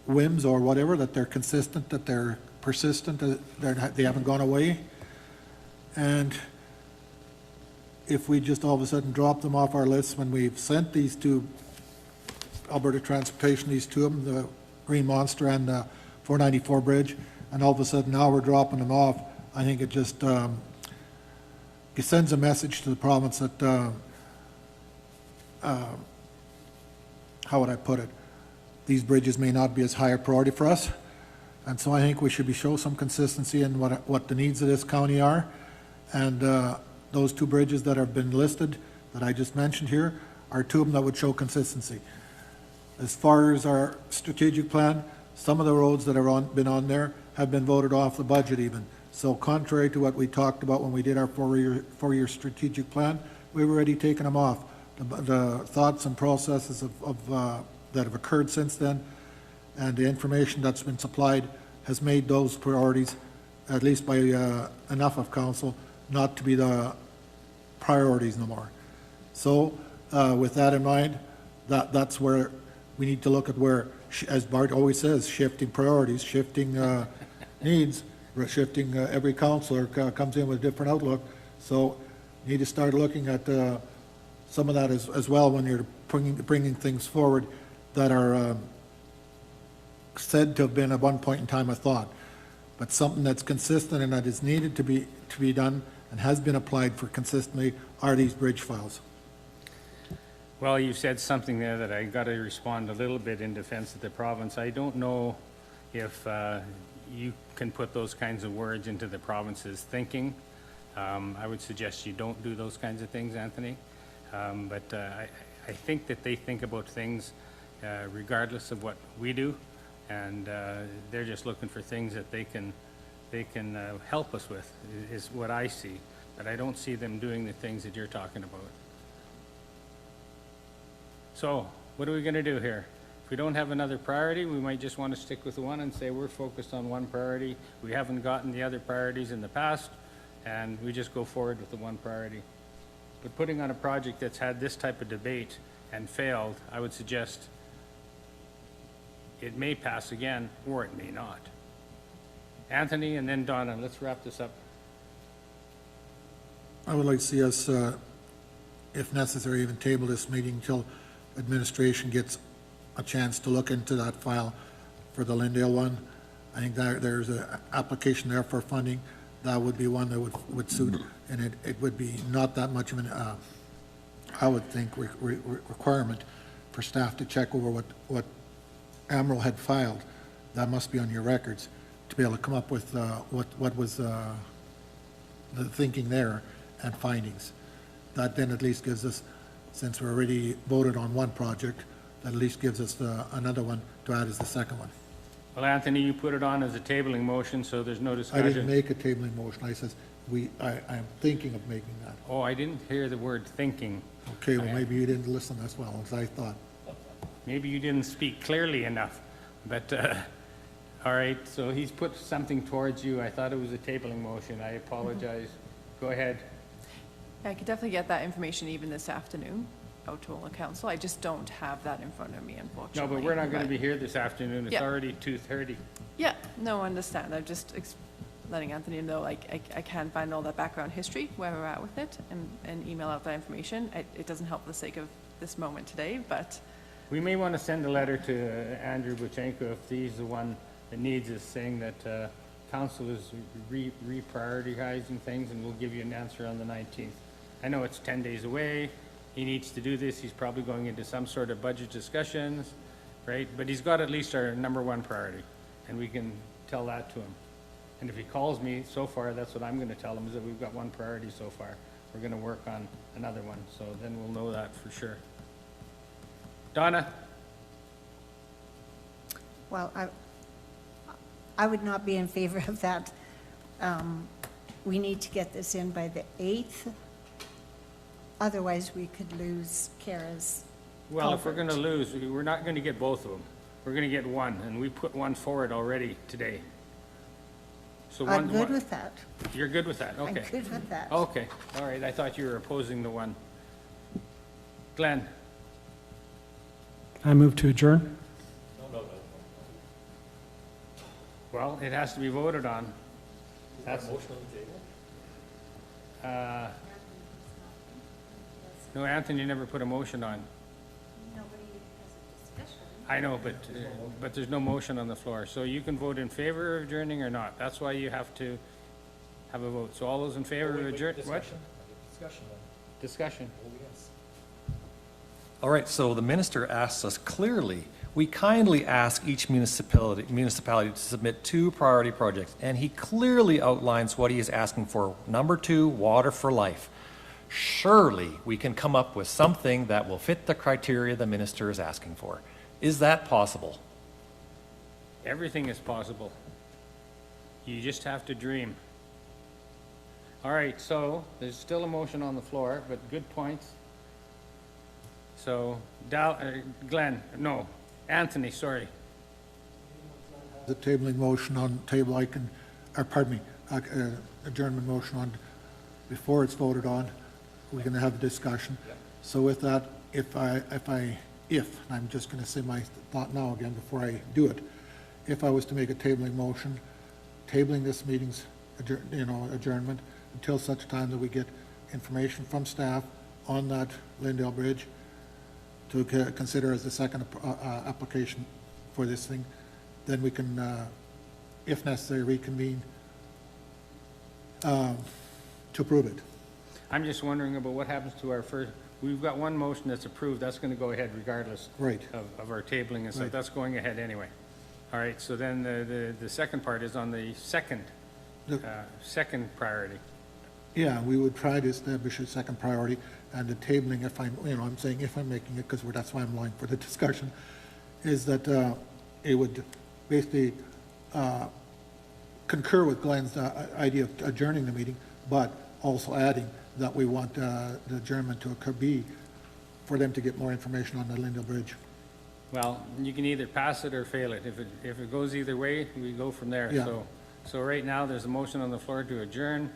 whims or whatever, that they're consistent, that they're persistent, that they haven't gone away. And if we just all of a sudden drop them off our list when we've sent these to Alberta Transportation, these two of them, the Green Monster and the 494 Bridge, and all of a sudden now we're dropping them off, I think it just it sends a message to the province that, how would I put it? These bridges may not be as high a priority for us. And so I think we should show some consistency in what the needs of this county are. And those two bridges that have been listed, that I just mentioned here, are two of them that would show consistency. As far as our strategic plan, some of the roads that have been on there have been voted off the budget even. So contrary to what we talked about when we did our four-year strategic plan, we've already taken them off. The thoughts and processes that have occurred since then, and the information that's been supplied has made those priorities, at least by enough of council, not to be the priorities no more. So with that in mind, that's where we need to look at where, as Bart always says, shifting priorities, shifting needs, shifting every councillor comes in with a different outlook. So you need to start looking at some of that as well when you're bringing things forward that are said to have been at one point in time a thought, but something that's consistent and that is needed to be done and has been applied for consistently are these bridge files. Well, you said something there that I got to respond a little bit in defense of the province. I don't know if you can put those kinds of words into the province's thinking. I would suggest you don't do those kinds of things, Anthony. But I think that they think about things regardless of what we do, and they're just looking for things that they can help us with, is what I see. But I don't see them doing the things that you're talking about. So what are we going to do here? If we don't have another priority, we might just want to stick with one and say we're focused on one priority. We haven't gotten the other priorities in the past, and we just go forward with the one priority. But putting on a project that's had this type of debate and failed, I would suggest it may pass again, or it may not. Anthony, and then Donna, let's wrap this up. I would like to see us, if necessary, even table this meeting until administration gets a chance to look into that file for the Lindale one. I think there's an application there for funding. That would be one that would suit, and it would be not that much of an, I would think, requirement for staff to check over what Amaral had filed. That must be on your records to be able to come up with what was the thinking there and findings. That then at least gives us, since we already voted on one project, that at least gives us another one to add as the second one. Well, Anthony, you put it on as a tabling motion, so there's no discussion. I didn't make a tabling motion. I says, I'm thinking of making that. Oh, I didn't hear the word thinking. Okay, well, maybe you didn't listen as well as I thought. Maybe you didn't speak clearly enough, but, all right, so he's put something towards you. I thought it was a tabling motion. I apologize. Go ahead. I could definitely get that information even this afternoon out to all the council. I just don't have that in front of me, unfortunately. No, but we're not going to be here this afternoon. It's Yeah. already 2:30. Yeah, no, I understand. I'm just letting Anthony know, like, I can find all that background history, where we're at with it, and email out that information. It doesn't help for the sake of this moment today, but We may want to send a letter to Andrew Butchenko if he's the one that needs us, saying that council is reprioritizing things, and we'll give you an answer on the 19th. I know it's 10 days away. He needs to do this. He's probably going into some sort of budget discussions, right? But he's got at least our number one priority, and we can tell that to him. And if he calls me, so far, that's what I'm going to tell him, is that we've got one priority so far. We're going to work on another one, so then we'll know that for sure. Donna? Well, I would not be in favor of that. We need to get this in by the 8th. Otherwise, we could lose Kara's Well, if we're culvert. gonna lose, we're not gonna get both of them. We're gonna get one, and we put one forward already today. So I'm one, good with that. you're good with that, I'm okay. good with that. Okay, all right, I thought you were opposing the one. Glenn, I move to adjourn. well, it has to be voted on. That's. No, Anthony never put a motion on. Nobody has a discussion. I know, but there's no motion on the floor, so you can vote in favor of adjourning or not. That's why you have to have a vote. So all those in favor of adjourn, what? Discussion. All right, so the minister asks us clearly, we kindly ask each municipality to submit 2 priority projects, and he clearly outlines what he is asking for. Number 2, water for life. Surely we can come up with something that will fit the criteria the minister is asking for. Is that possible? Everything is possible. You just have to dream. All right, so there's still a motion on the floor, but good points. So, Anthony, sorry. The tabling motion on table, I can, or pardon me, adjournment motion on, before it's voted on, we can have a discussion. So with that, if I'm just gonna say my thought now again before I do it, if I was to make a tabling motion, tabling this meeting's adjournment until such time that we get information from staff on that Lindale Bridge to consider as the second application for this thing, then we can, if necessary, reconvene to approve it. I'm just wondering about what happens to our first, we've got one motion that's approved, that's gonna go ahead regardless. Right. Of our tabling and stuff, Right. that's going ahead anyway. All right, so then the second part is on the second priority. Yeah, we would try to establish a second priority, and the tabling, if I'm saying if I'm making it, because that's why I'm lying for the discussion, is that it would basically concur with Glenn's idea of adjourning the meeting, but also adding that we want the adjournment to occur for them to get more information on the Lindale Bridge. Well, you can either pass it or fail it. If it goes either way, we go from there. Yeah. So right now, there's a motion on the floor to adjourn.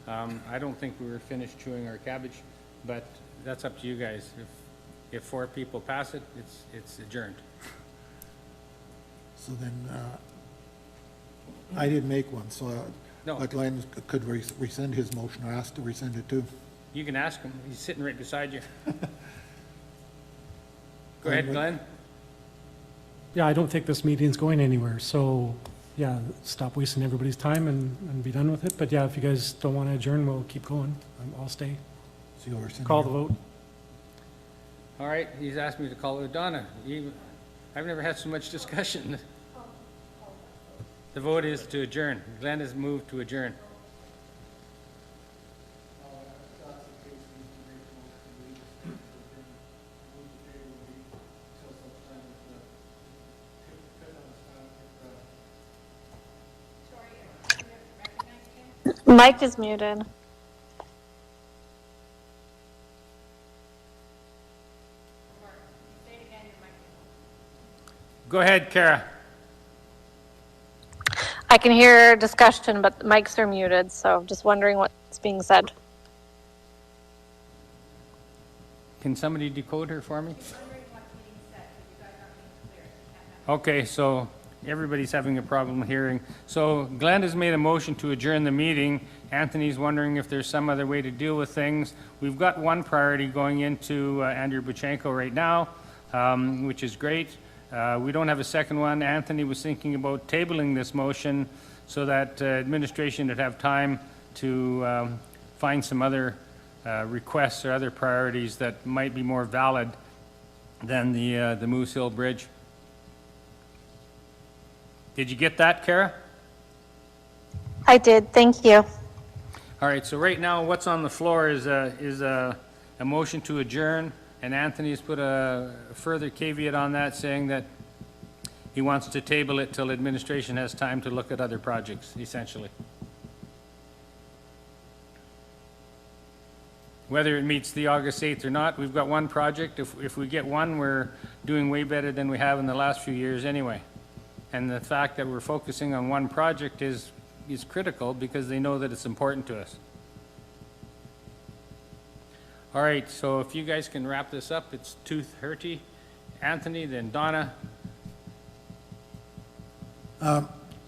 I don't think we were finished chewing our cabbage, but that's up to you guys. If 4 people pass it, it's adjourned. So then, I didn't make one, so No. Glenn could rescind his motion or ask to rescind it too. You can ask him. He's sitting right beside you. Go ahead, Glenn. Yeah, I don't think this meeting's going anywhere, so, yeah, stop wasting everybody's time and be done with it. But yeah, if you guys don't want to adjourn, we'll keep going. I'll stay. So you'll rescind Call the your- vote. All right, he's asked me to call it. Donna, I've never had so much discussion. The vote is to adjourn. Glenn has moved to adjourn. Mike is muted. Go ahead, Kara. I can hear discussion, but the mics are muted, so just wondering what's being said. Can somebody decode her for me? Okay, so everybody's having a problem hearing. So Glenn has made a motion to adjourn the meeting. Anthony's wondering if there's some other way to deal with things. We've got one priority going into Andrew Buchenko right now, which is great. We don't have a second one. Anthony was thinking about tabling this motion so that administration would have time to find some other requests or other priorities that might be more valid than the Moose Hill Bridge. Did you get that, Kara? I did, thank you. All right, so right now, what's on the floor is a motion to adjourn, and Anthony has put a further caveat on that, saying that he wants to table it till administration has time to look at other projects, essentially. Whether it meets the August 8th or not, we've got one project. If we get one, we're doing way better than we have in the last few years anyway. And the fact that we're focusing on one project is critical because they know that it's important to us. All right, so if you guys can wrap this up, it's Tooth-Hurty, Anthony, then Donna.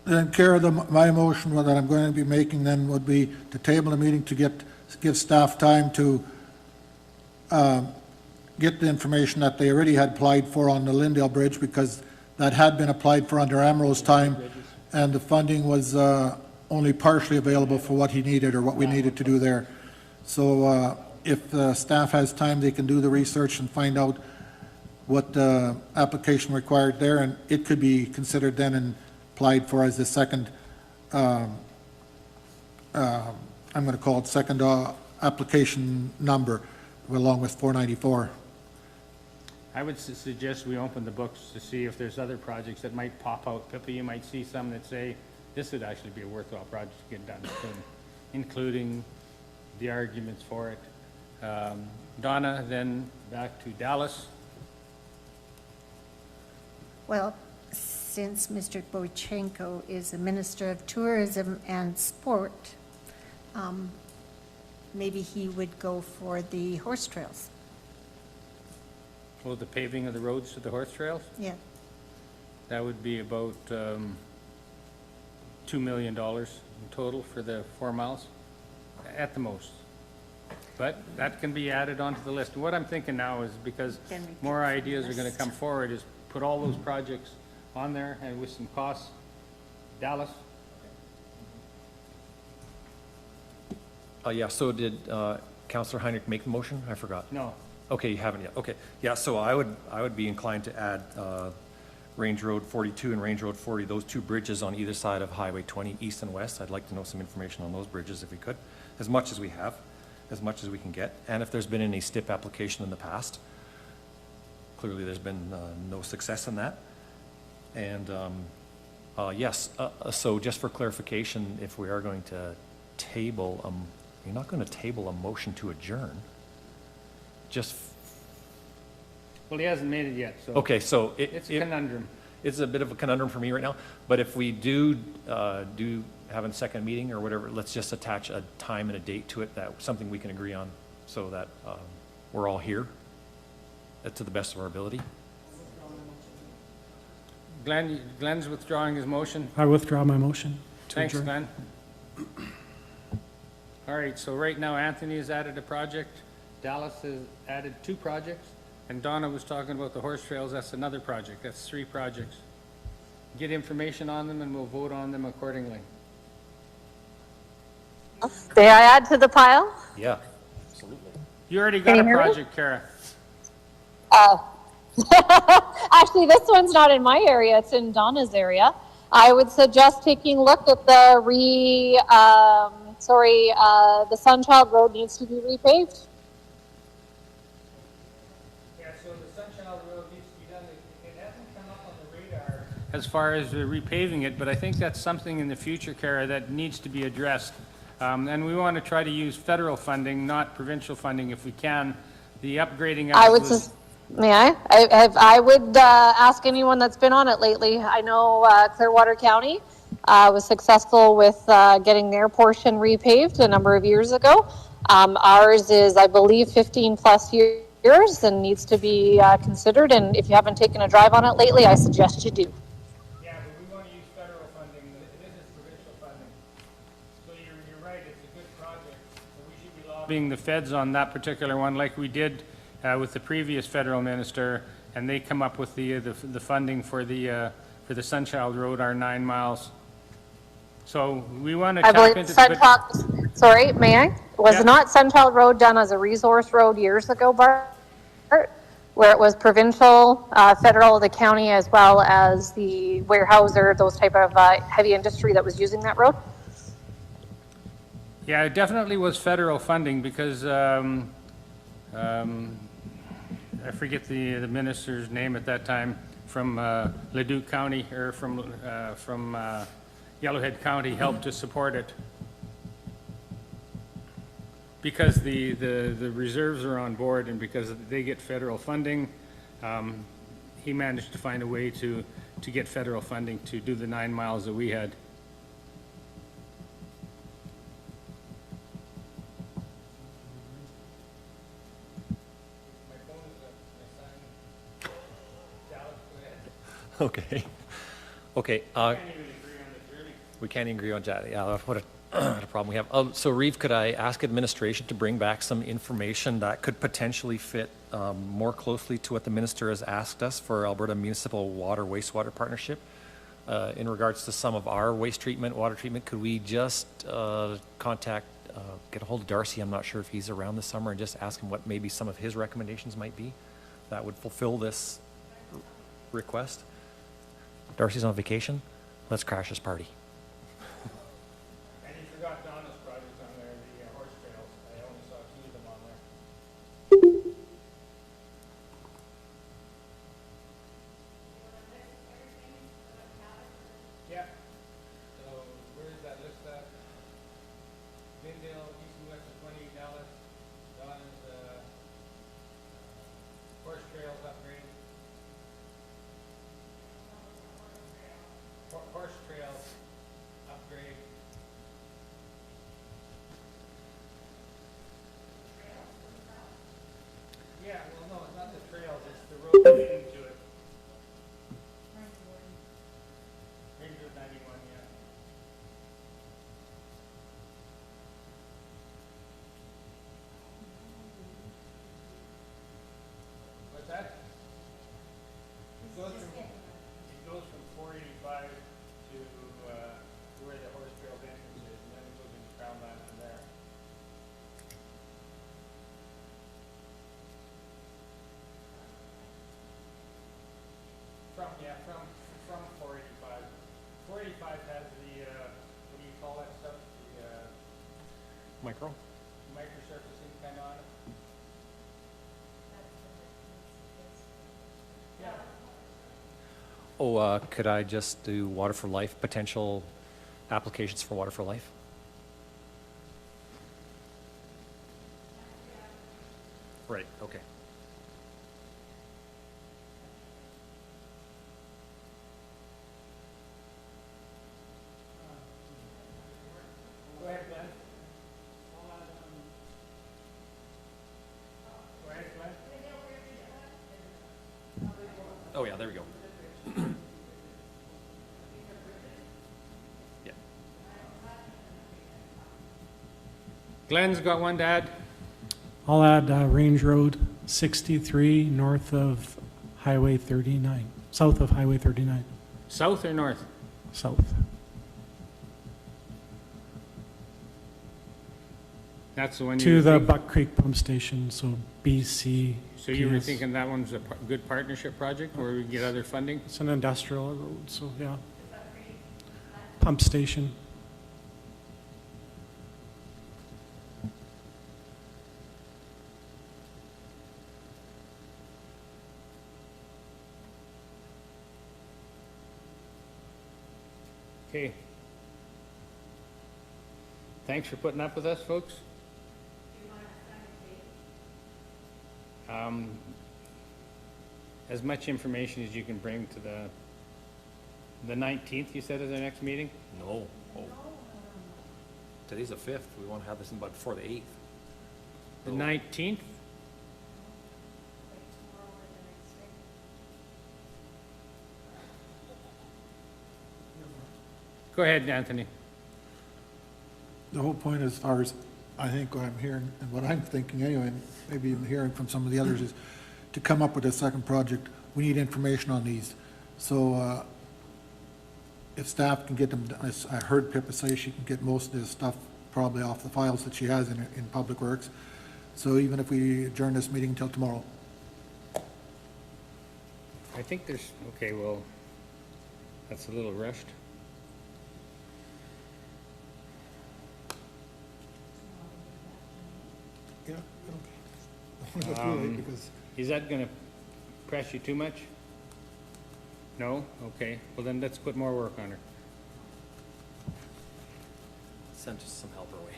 Then, Kara, my motion that I'm going to be making then would be to table the meeting to give staff time to get the information that they already had applied for on the Lindale Bridge, because that had been applied for under Amro's time, and the funding was only partially available for what he needed or what we needed to do there. So if staff has time, they can do the research and find out what the application required there, and it could be considered then and applied for as the second, I'm going to call it second application number, along with 494. I would suggest we open the books to see if there's other projects that might pop out. Pippa, you might see some that say, this would actually be a worthwhile project to get done soon, including the arguments for it. Donna, then back to Dallas. Well, since Mr. Boychenko is the Minister of Tourism and Sport, maybe he would go for the horse trails. Oh, the paving of the roads to the horse trails? Yeah. That would be about $2 million in total for the 4 miles, at the most. But that can be added onto the list. What I'm thinking now is, because Then we more can ideas are going to list. come forward, is put all those projects on there and with some costs. Dallas? Yeah, so did Councillor Heinrich make the motion? I forgot. No. Okay, you haven't yet. Okay. Yeah, so I would be inclined to add Range Road 42 and Range Road 40, those two bridges on either side of Highway 20, east and west. I'd like to know some information on those bridges if we could, as much as we have, as much as we can get. And if there's been any STIP application in the past. Clearly, there's been no success in that. And yes, so just for clarification, if we are going to table, you're not going to table a motion to adjourn. Just, Well, he hasn't made it yet, so. okay, so It's a conundrum. it's a bit of a conundrum for me right now, but if we do have a second meeting or whatever, let's just attach a time and a date to it, that something we can agree on, so that we're all here to the best of our ability. Glenn's withdrawing his motion. I withdraw my motion to Thanks, adjourn. Glenn. All right, so right now Anthony has added a project, Dallas has added 2 projects, and Donna was talking about the horse trails. That's another project. That's 3 projects. Get information on them and we'll vote on them accordingly. May I add to the pile? Yeah, absolutely. You already Can got you a hear me? project, Kara. Actually, this one's not in my area, it's in Donna's area. I would suggest taking a look at the the Sunchild Road needs to be repaved. Yeah, so the Sunchild Road needs to be done. It hasn't come up on the radar as far as repaving it, but I think that's something in the future, Kara, that needs to be addressed. And we want to try to use federal funding, not provincial funding if we can. The upgrading of I it would, was- may I? I would ask anyone that's been on it lately. I know Clearwater County was successful with getting their portion repaved a number of years ago. Ours is, I believe, 15 plus years and needs to be considered. And if you haven't taken a drive on it lately, I suggest you do. Yeah, but we want to use federal funding. This is provincial funding. So you're right, it's a good project. So we should be lobbying the feds on that particular one like we did with the previous federal minister, and they come up with the funding for the Sunchild Road, our 9 miles. So we want to I tap believe into. Sunchild, sorry, may I? Was Yeah. not Sunchild Road done as a resource road years ago, Bart? Where it was provincial, federal, the county, as well as the Weyerhaeuser, those type of heavy industry that was using that road? Yeah, it definitely was federal funding because I forget the minister's name at that time, from Leduc County, or from Yellowhead County helped to support it. Because the reserves are on board and because they get federal funding, he managed to find a way to get federal funding to do the 9 miles that we had. Okay. Okay. We can't even agree on that. Yeah, what a problem we have. So Reeve, could I ask administration to bring back some information that could potentially fit more closely to what the minister has asked us for Alberta Municipal Water Wastewater Partnership? In regards to some of our waste treatment, water treatment, could we just get a hold of Darcy? I'm not sure if he's around this summer, and just ask him what maybe some of his recommendations might be that would fulfill this request. Darcy's on vacation. Let's crash this party. And you forgot Donna's project on there, the horse trails. I only saw 2 of them on there. Yeah. So where is that list at? Glendale, east and west of 28 Dallas. Donna's horse trails upgrade. Horse trails upgrade. Yeah, well, no, it's not the trails, it's the road leading to it. Rangewood 91, yeah. What's that? It goes from 485 to where the horse trail entrance is, and then it goes into Crown Land from there. From 485. 485 has the, what do you call that stuff? The microsurfacing kind of on it. Yeah. Oh, could I just do Water for Life, potential applications for Water for Life? Right, okay. Go ahead, Glenn. Go ahead, Glenn. Oh, yeah, there we go. Yeah. Glenn's got one to add. I'll add Range Road 63 north of Highway 39, south of Highway 39, South or north? south. That's the one you To were the thinking- Buck Creek Pump Station, so BC. So you were PS. thinking that one's a good partnership project where we get other funding? It's an industrial road, so yeah. Pump station. Okay. Thanks for putting up with us, folks. As much information as you can bring to the 19th, you said, is our next meeting? No. Oh. Today's the 5th. We want to have this in by before the 8th. The 19th? Go ahead, Anthony. The whole point, as far as I think what I'm hearing, and what I'm thinking anyway, and maybe even hearing from some of the others, is to come up with a second project, we need information on these. So if staff can get them, I heard Pippa say she can get most of this stuff probably off the files that she has in Public Works. So even if we adjourn this meeting until tomorrow. I think there's, okay, well, that's a little rushed. Yeah, okay. Because Is that going to press you too much? No? Okay, well then let's put more work on her. Send us some help our way.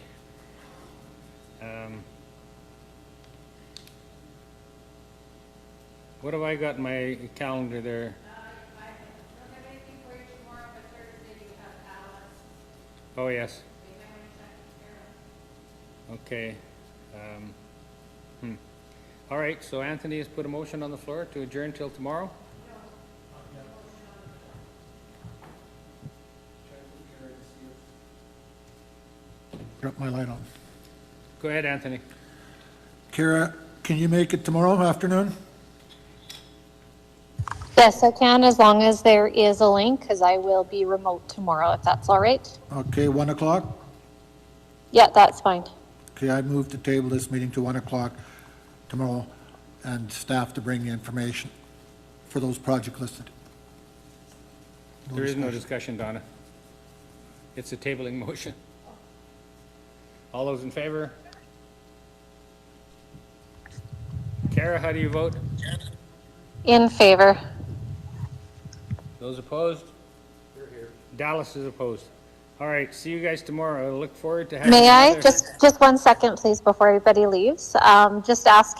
What have I got in my calendar there? I don't have anything for you tomorrow, but Thursday you have Alice. Oh, yes. So you might want to check with Kara. Okay. All right, so Anthony has put a motion on the floor to adjourn till tomorrow? Drop my light on. Go ahead, Anthony. Kara, can you make it tomorrow afternoon? Yes, I can, as long as there is a link, because I will be remote tomorrow, if that's all right. Okay, 1 o'clock? Yeah, that's fine. Okay, I move to table this meeting to 1 o'clock tomorrow, and staff to bring the information for those projects listed. There is no discussion, Donna. It's a tabling motion. All those in favor? Kara, how do you vote? In favor. Those opposed? Dallas is opposed. All right, see you guys tomorrow. I look forward to having May I, another- just 1 second, please, before everybody leaves? Just asking